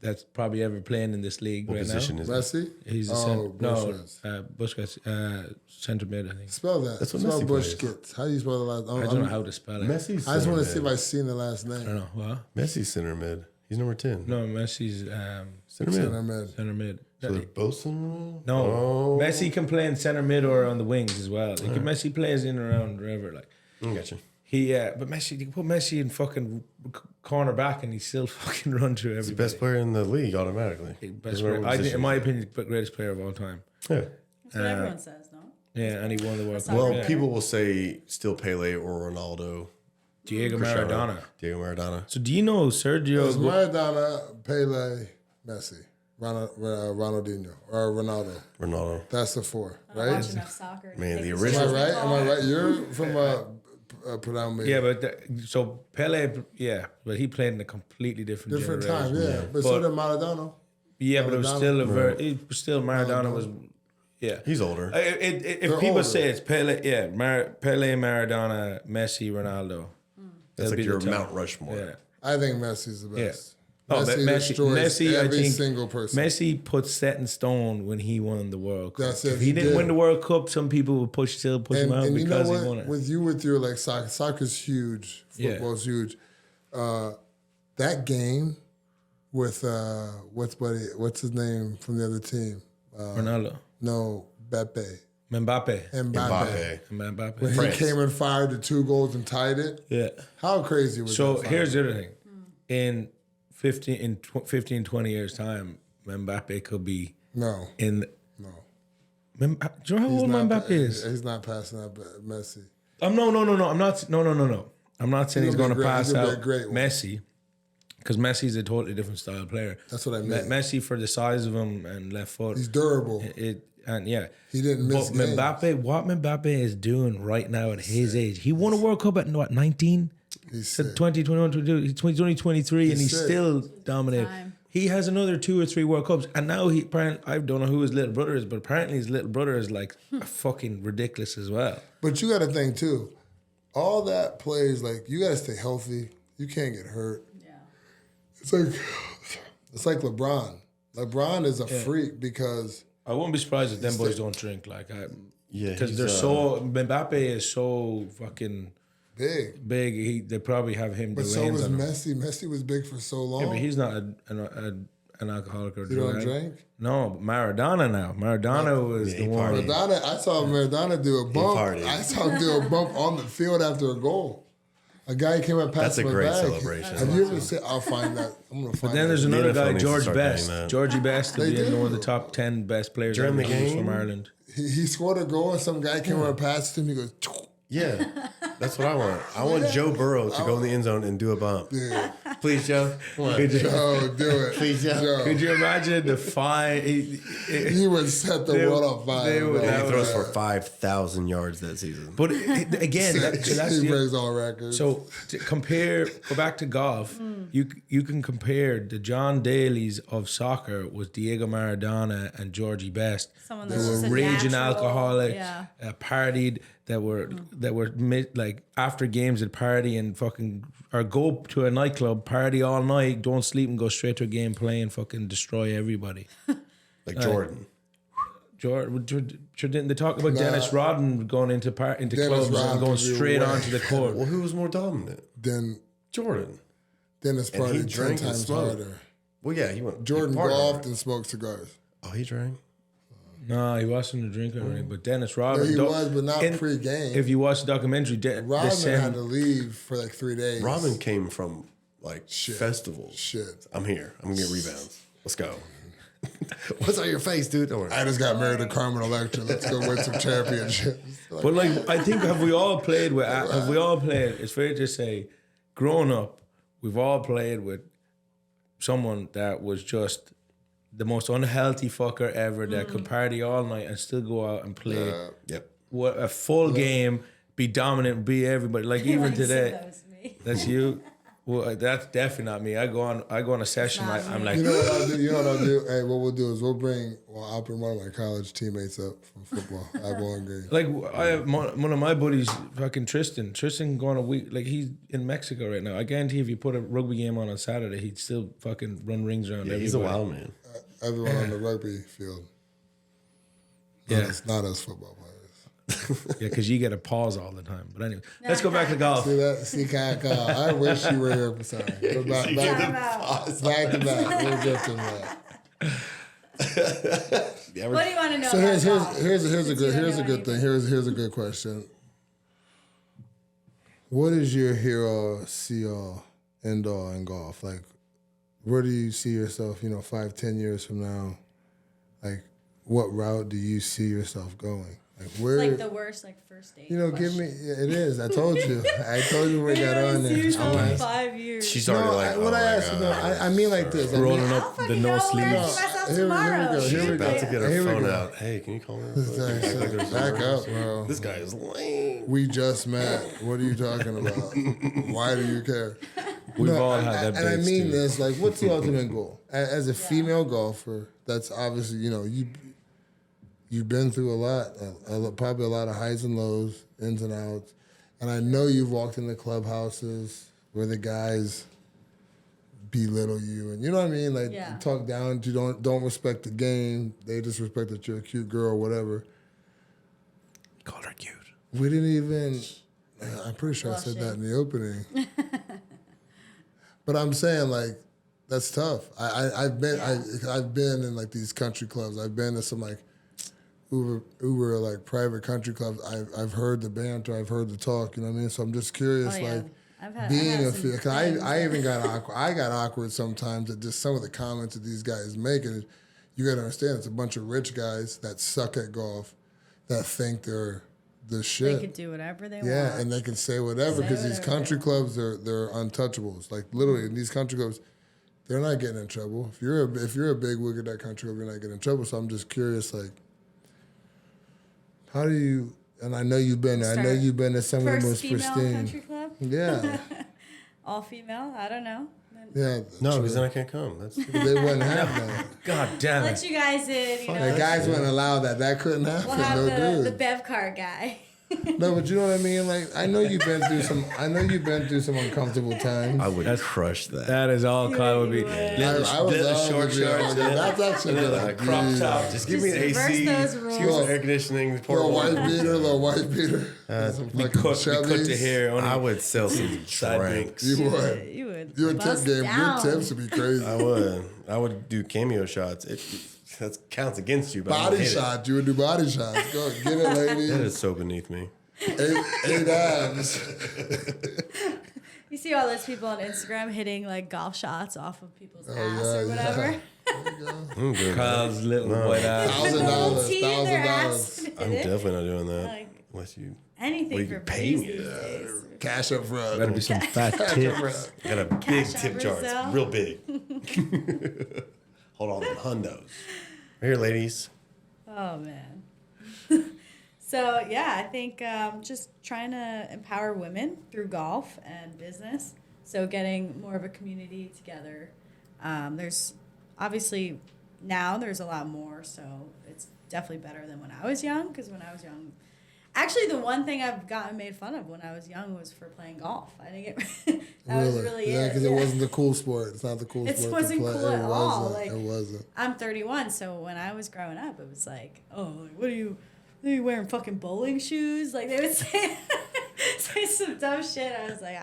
S2: that's probably ever playing in this league
S3: What
S2: right
S3: position
S2: now.
S3: is
S1: Messi?
S2: He's a Busquets, center mid, I think.
S1: Spell that.
S3: That's what
S1: spell
S3: Messi plays.
S1: Busquets. How do you spell the last?
S2: I don't know how to spell it.
S3: Messi's
S1: I just want to see
S3: center
S1: if
S3: mid.
S1: I seen the last
S2: I don't
S1: name.
S2: know. What?
S3: Messi's center mid. He's number 10.
S2: No, Messi's
S3: Center mid.
S1: Center mid.
S2: center mid.
S3: So they're both center mid?
S2: No,
S3: Oh.
S2: Messi can play in center mid or on the wings as well. Like, Messi plays in and around wherever. Like
S3: I gotcha.
S2: but Messi, you can put Messi in fucking corner back and he still fucking run through
S3: He's the
S2: everybody.
S3: best player in the league automatically.
S2: Best
S3: Doesn't matter
S2: player.
S3: what
S2: I think, in
S3: position.
S2: my opinion, the greatest player of all time.
S3: Yeah.
S4: That's what everyone says, no?
S2: Yeah, and he won the World Cup.
S3: Well,
S2: Yeah.
S3: people will say still Pele or Ronaldo.
S2: Diego
S3: Cristiano.
S2: Maradona.
S3: Diego Maradona.
S2: So do you know
S1: It's
S2: Sergio?
S1: Maradona, Pele, Messi, Ronaldinho, or Ronaldo.
S3: Ronaldo.
S1: That's the four,
S4: I don't
S1: right?
S4: watch enough soccer. to
S3: Man,
S4: think
S3: the
S4: this
S3: original-
S1: Am I
S4: is
S1: right? Am I right? You're from a predominantly
S2: Yeah, but so Pele, but he played in a completely different
S1: different
S2: generation.
S1: time. Yeah, but so
S2: But-
S1: did Maradona.
S2: Yeah, but it was
S1: Maradona.
S2: still it was still Maradona was, yeah.
S3: He's older.
S2: If
S1: They're
S2: people
S1: older.
S2: say it's Pele, yeah, Pele, Maradona, Messi, Ronaldo.
S3: That's
S2: They'll
S3: like
S2: be
S3: your
S2: the top.
S3: Mount Rushmore.
S2: Yeah.
S1: I think Messi's the best.
S2: Oh, but Messi, I
S1: every
S2: think
S1: single person.
S2: Messi put set in stone when he won the World Cup.
S1: That's it,
S2: If he
S1: he
S2: didn't
S1: did.
S2: win the World Cup, some people would still push him out
S1: And you know
S2: because he won
S1: what?
S2: it.
S1: With your like soccer's huge.
S2: Yeah.
S1: Football's huge. That game with what's his name from the other team?
S2: Ronaldo,
S1: No, Mbappe.
S2: Mbappe,
S3: Mbappe.
S2: Mbappe.
S1: When
S3: France.
S1: he came and fired the 2 goals and tied it.
S2: Yeah.
S1: How crazy was
S2: So
S1: that?
S2: here's the other thing. In 15, 20 years time, Mbappe could be
S1: No.
S2: in.
S1: No.
S2: Do you know how old Mbappe is?
S1: He's not passing that Messi.
S2: No. I'm not. No. I'm not saying he's
S1: He's gonna
S2: going to
S1: be great.
S2: pass
S1: He's gonna be
S2: out
S1: a great one.
S2: Messi, because Messi's a totally different style player.
S1: That's what I mean.
S2: Messi, for the size of him and left foot,
S1: He's durable.
S2: yeah.
S1: He didn't miss
S2: But
S1: games.
S2: Mbappe is doing right now at his age. He won a World Cup at what, 19?
S1: He's
S2: Said
S1: sick.
S2: 20, 21, 22. He's only 23 and
S1: He's
S2: he's
S1: sick.
S2: still dominating.
S4: Time.
S2: He has another 2 or 3 World Cups, and now he apparently, I don't know who his little brother is, but apparently his little brother is like fucking ridiculous as well.
S1: But you got to think too. All that plays like you got to stay healthy. You can't get hurt.
S4: Yeah.
S1: It's like LeBron. LeBron is a freak because
S2: I wouldn't be surprised if them boys don't drink
S3: Yeah,
S2: because
S3: he's,
S2: they're so Mbappe is so fucking
S1: big.
S2: big. They probably have him.
S1: But
S2: the
S1: so
S2: lanes
S1: was
S2: on him.
S1: Messi. Messi was big for so long.
S2: Yeah, but he's not an alcoholic or
S1: You don't
S2: drug.
S1: drink?
S2: No, but Maradona now. Maradona was
S3: Yeah,
S2: the
S3: he
S2: one.
S3: partied.
S1: Maradona, I saw Maradona do a bump.
S3: partied.
S1: I saw him do a bump on the field after a goal. A guy came up past
S3: That's a
S1: my
S3: great
S1: bag.
S3: celebration.
S1: Have you ever seen? I'll find that. I'm gonna find.
S2: Then there's
S1: that.
S2: another
S3: NFL
S2: guy,
S3: needs to
S2: George
S3: start
S2: Best.
S3: doing that.
S2: Georgie Best to
S1: They
S2: be in
S1: do.
S2: one of the top 10 best players
S3: During
S2: ever
S3: the
S2: who's
S3: game?
S2: from Ireland.
S1: He scored a goal and some guy came up past him. He goes,
S3: Yeah, that's what I want. I want Joe Burrow to go in the end zone and do a bump.
S1: yeah,
S3: Please, Joe. Come on.
S1: Joe, do it.
S3: Please, Joe.
S1: Joe.
S2: Could you imagine the fine?
S1: He would set the
S2: They-
S1: world on fire.
S2: they would-
S1: bro.
S3: And
S2: that
S3: he throws
S2: was-
S3: for 5,000 yards that season.
S2: But again, so that's
S1: he
S2: the,
S1: breaks all records.
S2: so to go back to golf. You can compare the John Daly's of soccer with Diego Maradona and Georgie Best.
S4: Someone
S2: They
S4: that's
S2: were
S4: just a
S2: raging
S4: natural,
S2: alcoholics,
S4: yeah.
S2: partied. That were like after games at party and fucking or go to a nightclub, party all night, don't sleep and go straight to a game, play and fucking destroy everybody.
S3: Like Jordan.
S2: Didn't they talk about Dennis Rodman going into
S1: Dennis
S2: clubs and
S1: Rodman
S2: going
S1: would be
S2: straight
S1: way-
S2: onto the court?
S3: Well, who was more dominant?
S1: then
S3: Jordan.
S1: Dennis
S3: And he
S1: partied 10
S3: drank and
S1: times
S3: smoked.
S1: harder.
S3: Well, yeah, he went.
S1: Jordan
S3: he partied
S1: golfed
S3: hard.
S1: and smoked cigars.
S3: Oh, he drank.
S2: No, he wasn't a drinker or anything. But Dennis Rodman,
S1: Yeah, he was, but not pre-game.
S2: If you watch the documentary, they
S1: Rodman
S2: send-
S1: had to leave for like 3 days.
S3: Robin came from like festivals.
S1: Shit.
S3: I'm here. I'm gonna get rebounds. Let's go. What's on your face, dude? Don't worry.
S1: I just got married to Carmen Electra. Let's go win some championships. Like,
S2: But like, I think have we all played with? Have we all played? It's fair to say, growing up, we've all played with someone that was just the most unhealthy fucker ever that could party all night and still go out and play
S3: Yep.
S2: a full game, be dominant, be everybody. Like even
S4: Like,
S2: today,
S4: that was me.
S2: that's you. Well, that's definitely not me. I go on a session.
S4: not
S2: I'm
S4: me.
S2: like,
S1: You know what I'll do? You know what I'll do? Hey, what we'll do is I'll bring one of my college teammates up from football. I won't agree.
S2: like I have one of my buddies, fucking Tristan. Tristan going a week, like he's in Mexico right now. I guarantee if you put a rugby game on Saturday, he'd still fucking run rings around.
S3: Yeah, he's a
S2: everybody.
S3: wild man.
S1: Everyone on the rugby field.
S2: Yeah,
S1: Not us football players.
S2: yeah, because you get a pause all the time. But anyway, let's go back to golf.
S1: See that? See, Kyle. I wish you were here for something. But back
S4: Time out.
S1: to back. We'll get to that.
S3: Yeah,
S4: What do you want to know?
S1: So
S4: about golf?
S1: here's a
S4: Since you don't know
S1: good thing.
S4: anything.
S1: Here's a good question. What is your hero, see all, end all in golf? Like, where do you see yourself? 5-10 years from now. Like, what route do you see yourself going? Like, where?
S4: Like the worst, like first date.
S1: give me. Yeah, it is. I told you. I told you we got on there.
S4: Seriously,
S1: I'm like,
S4: 5 years.
S3: She's already like,
S1: what
S3: oh
S1: I
S3: my
S1: asked,
S3: God.
S1: I mean like this. I mean,
S2: Rolling
S4: I
S2: up
S4: don't
S2: the
S4: fucking
S2: no
S4: know where I
S2: sleeves.
S4: see myself
S1: Here we go.
S4: tomorrow.
S1: Here
S3: She's
S1: we
S3: about to get her
S1: Here we
S3: phone
S1: go.
S3: out. Hey, can you call her?
S1: Exactly.
S3: Like there's
S1: Back
S3: some
S1: up,
S3: emergency.
S1: bro.
S3: This guy is lame.
S1: We just met. What are you talking about? Why do you care?
S2: We've all had that.
S1: And I
S2: dates,
S1: mean
S2: too.
S1: this, like, what's the ultimate goal? As a female golfer, that's obviously, you've been through a lot, probably a lot of highs and lows, ins and outs. And I know you've walked in the clubhouses where the guys belittle you, and you know what I mean, like
S4: Yeah.
S1: talk down to don't respect the game. They just respect that you're a cute girl, whatever.
S3: Call her cute.
S1: We didn't even. I'm pretty sure I said that in the opening. But I'm saying, like, that's tough. I've been in like these country clubs. I've been to some like Uber like private country clubs. I've heard the banter. I've heard the talk. You know what I mean? So I'm just curious,
S4: Oh, yeah.
S1: like
S4: I've
S1: being
S4: had
S1: a
S4: some
S1: female.
S4: things
S1: I even got awkward. I got awkward sometimes at just some of the comments that these guys make. And you got to understand, it's a bunch of rich guys that suck at golf that think they're the
S4: They
S1: shit.
S4: could do whatever they
S1: Yeah,
S4: want.
S1: and they can say whatever
S4: Say
S1: because these
S4: whatever
S1: country
S4: they
S1: clubs they're untouchables. Like literally, in these country clubs, they're not getting in trouble. If you're a big wig at that country club, you're not getting in trouble. So I'm just curious, like, how do you? And I know you've been there. I know
S4: Start
S1: you've been to some of the
S4: First
S1: most
S4: female
S1: pristine.
S4: country club,
S1: Yeah,
S4: all female. I don't know.
S1: yeah.
S3: No,
S1: true.
S3: because then I can't come. That's
S1: They wouldn't have that.
S2: God damn
S4: Let
S2: it.
S4: you guys in. You
S1: The
S4: know,
S1: guys wouldn't allow that. That couldn't happen.
S4: we'll have
S1: no,
S4: the
S1: dude.
S4: bev car guy.
S1: No, but you know what I mean. Like, I know you've been through some. I know you've been through some uncomfortable times.
S3: I would crush that.
S2: That is all Kyle would be.
S4: You would.
S1: I would
S2: little
S1: love
S2: short
S1: to be on
S2: shorts.
S1: there. That's actually good.
S3: Uh,
S2: crop
S1: idea.
S2: top.
S3: Just give me an
S4: Just
S3: AC.
S4: reverse those
S3: Just give me some
S4: rules.
S3: air conditioning. Pour
S1: Little
S3: water.
S1: white beater. Some
S2: We
S1: fucking
S2: cut the
S1: Chevys.
S2: hair. Only
S3: I would sell some
S2: Side
S3: drinks.
S1: You
S4: You
S1: would.
S4: would. You would.
S1: Your tip
S4: bust
S1: game,
S4: down.
S1: your tips would be crazy.
S3: I would. I would do cameo shots. That counts against you. But I
S1: Body
S3: don't hit it.
S1: shots. You would do body shots. Go get it, lady.
S3: That is so beneath me.
S1: Eight abs.
S4: You see all those people on Instagram hitting like golf shots off of people's ass
S1: yeah,
S4: or whatever.
S3: I'm good.
S2: Kyle's little white ass.
S1: $1,000.
S4: Tea in their ass.
S1: $1,000.
S3: I'm definitely not doing that.
S4: Like,
S3: Unless you
S4: anything
S3: Well, you
S4: for
S3: can pay
S4: booze
S3: me
S4: these
S3: to-
S4: days.
S1: Cash up front.
S2: Gotta be some fat
S1: Cash up
S2: tips.
S1: front.
S3: got a big
S4: Cash
S3: tip
S4: out
S3: jar.
S4: Brazil.
S3: It's real big. Hold on, them hundos. Right here, ladies.
S4: Oh man. So yeah, I think just trying to empower women through golf and business. So getting more of a community together. There's obviously now there's a lot more, so it's definitely better than when I was young. Because when I was young, actually the one thing I've gotten made fun of when I was young was for playing golf. I didn't get that was really
S1: yeah,
S4: it.
S1: because it wasn't the cool sport. It's not the cool
S4: It
S1: sport
S4: wasn't
S1: to play.
S4: cool at
S1: it
S4: all,
S1: wasn't.
S4: like-
S1: It wasn't.
S4: I'm 31, so when I was growing up, it was like, oh, like, what are you wearing fucking bowling shoes? Like they would say, say some dumb shit. I was like,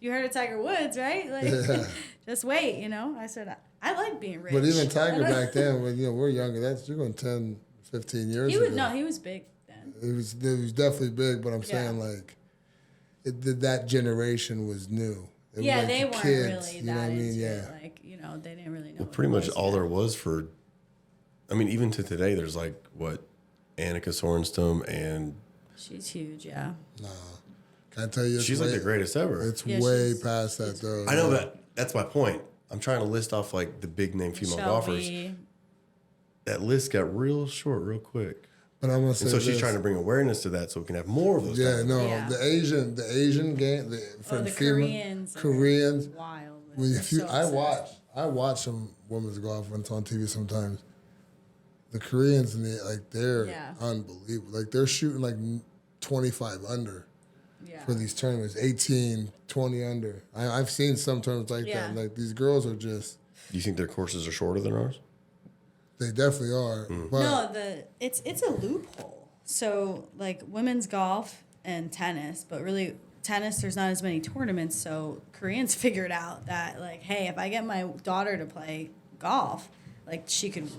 S4: you heard of Tiger Woods, right? Like,
S1: Yeah.
S4: just wait, I said, I like being rich.
S1: But even Tiger
S4: I don't-
S1: back then, when we're younger, you're going 10, 15 years
S4: he
S1: ago.
S4: was no, he was big then.
S1: It was definitely big, but I'm saying
S4: Yeah.
S1: like that generation was new. It was
S4: Yeah,
S1: like
S4: they
S1: the
S4: weren't
S1: kids,
S4: really
S1: you know
S4: that
S1: what I mean?
S4: into
S1: Yeah.
S4: it. Like, they didn't really know. what
S3: Pretty
S4: it
S3: much
S4: was
S3: all
S4: yet.
S3: there was for. I mean, even to today, there's like what, Annika Sorenstam, and
S4: She's huge, yeah.
S1: Can I tell you? It's
S3: she's like
S1: way-
S3: the greatest ever.
S1: It's
S4: Yeah,
S1: way
S4: she's-
S1: past that though.
S3: I know that. That's my point. I'm trying to list off like the big name female golfers.
S4: Shelby.
S3: That list got real short, real quick.
S1: But I'm gonna say
S3: And so she's
S1: this.
S3: trying to bring awareness to that so we can have more of those.
S1: Yeah,
S3: guys.
S1: no,
S4: Yeah.
S1: the Asian game,
S4: Oh, the Koreans. are
S1: Koreans.
S4: Wild.
S1: When
S4: They're
S1: if you,
S4: so obsessed.
S1: I watch some women's golf when it's on TV sometimes. The Koreans and they're
S4: Yeah.
S1: unbelievable. Like they're shooting like 25 under
S4: Yeah.
S1: for these tournaments, 18, 20 under. I've seen some tournaments like
S4: Yeah.
S1: that. Like these girls are just,
S3: Do you think their courses are shorter than ours?
S1: they definitely are. But
S4: No, it's a loophole. So like women's golf and tennis, but really tennis there's not as many tournaments. So Koreans figured out that like, hey, if I get my daughter to play golf, like she could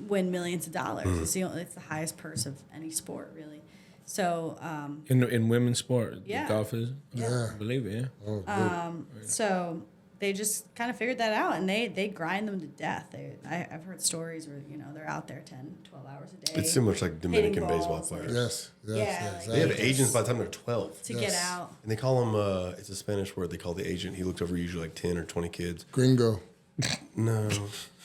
S4: win millions of dollars. It's the highest purse of any sport, really. So
S2: In women's sport,
S4: Yeah.
S2: golf is.
S1: yeah.
S2: I believe it. Yeah.
S1: Oh,
S4: so they just kind of figured that out, and they grind them to death. I've heard stories where they're out there 10, 12 hours a day.
S3: It's similar to like Dominican
S4: Hitting
S3: baseball
S4: balls.
S3: players.
S1: yes,
S4: Yeah,
S1: yes.
S3: They have
S4: Just-
S3: agents by the time they're 12.
S4: to
S1: Yes.
S4: get out.
S3: And they call them, it's a Spanish word, they call the agent. He looked over usually like 10 or 20 kids.
S1: Gringo.
S3: No.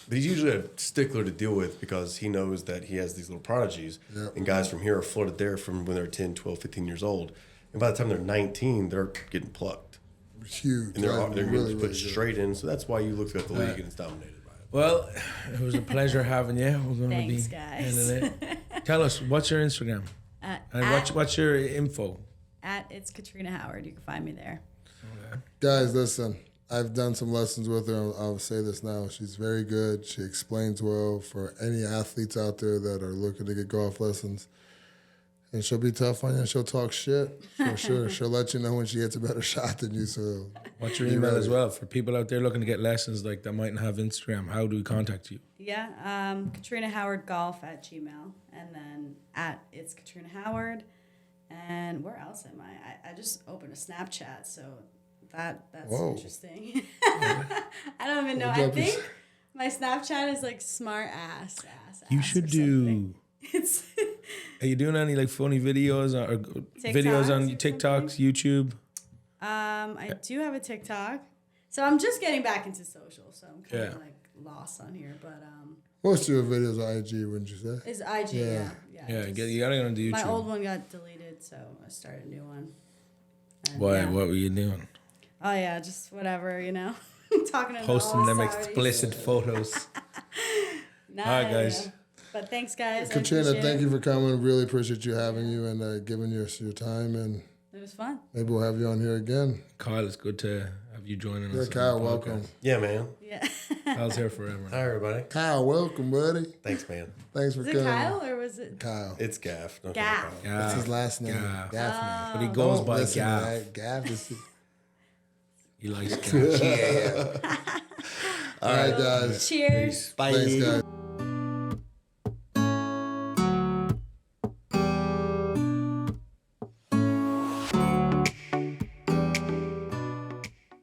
S3: But he's usually a stickler to deal with because he knows that he has these little prodigies.
S1: Yep.
S3: And guys from here are floated there from when they're 10, 12, 15 years old. And by the time they're 19, they're getting plucked.
S1: Huge.
S3: And they're
S1: Like,
S3: getting
S1: really,
S3: put
S1: really good.
S3: straight in. So that's why you look at the league and it's dominated by it.
S2: Well, it was a pleasure having you. We're going
S4: Thanks,
S2: to be
S4: guys.
S2: ending it. Tell us, what's your Instagram? And what's your info?
S4: At It's Katrina Howard. You can find me there.
S1: Guys, listen. I've done some lessons with her. I'll say this now. She's very good. She explains well for any athletes out there that are looking to get golf lessons. And she'll be tough on you and she'll talk shit for sure. She'll let you know when she hits a better shot than you. So
S2: What's your
S1: be
S2: email
S1: ready.
S2: as well? For people out there looking to get lessons like that mightn't have Instagram, how do we contact you?
S4: Yeah, Katrina Howard Golf at Gmail, and then at It's Katrina Howard. And where else am I? I just opened a Snapchat, so that's
S1: Whoa.
S4: interesting. I don't even know. I
S1: What'd you
S4: think my Snapchat is like smart ass.
S2: You
S4: ass
S2: should
S4: or something.
S2: do.
S4: It's
S2: Are you doing any like funny videos or videos on
S4: or
S2: TikToks, YouTube?
S4: I do have a TikTok, so I'm just getting back into social, so I'm kind of
S2: Yeah.
S4: like lost on here. But
S1: most of your videos are IG, wouldn't you say?
S4: it's IG.
S1: Yeah.
S2: Yeah,
S4: just-
S2: you gotta go on the
S4: my
S2: YouTube.
S4: old one got deleted, so I started a new one. And,
S2: Why?
S4: yeah.
S2: What were you doing?
S4: Oh yeah, just whatever, talking to
S2: Posting them
S4: all Saudis.
S2: explicit photos.
S4: Nah,
S2: All right, guys.
S4: yeah. But thanks, guys. I
S1: Katrina,
S4: appreciate
S1: thank
S4: it.
S1: you for coming. Really appreciate you having you and giving us your time. And
S4: It was fun.
S1: maybe we'll have you on here again.
S2: Kyle, it's good to have you joining
S1: Yeah,
S2: us. on
S1: Kyle,
S2: the podcast.
S1: welcome.
S3: Yeah, man.
S4: Yeah.
S2: Kyle's here forever.
S3: Hi, everybody.
S1: Kyle, welcome, buddy.
S3: Thanks, man.
S1: Thanks for
S4: Was it
S1: coming.
S4: Kyle or was it?
S1: Kyle.
S3: It's Gaff. Don't
S4: Gaff.
S3: call me Kyle.
S1: That's
S2: Yeah,
S1: his last name.
S2: Gaff.
S1: Gaffney.
S2: but he goes
S1: Don't
S2: by
S1: listen to
S2: Gaff.
S1: that. Gaff is.
S2: He likes Gaff.
S1: All right, guys.
S4: Cheers.
S3: Bye.
S1: Thanks, guys.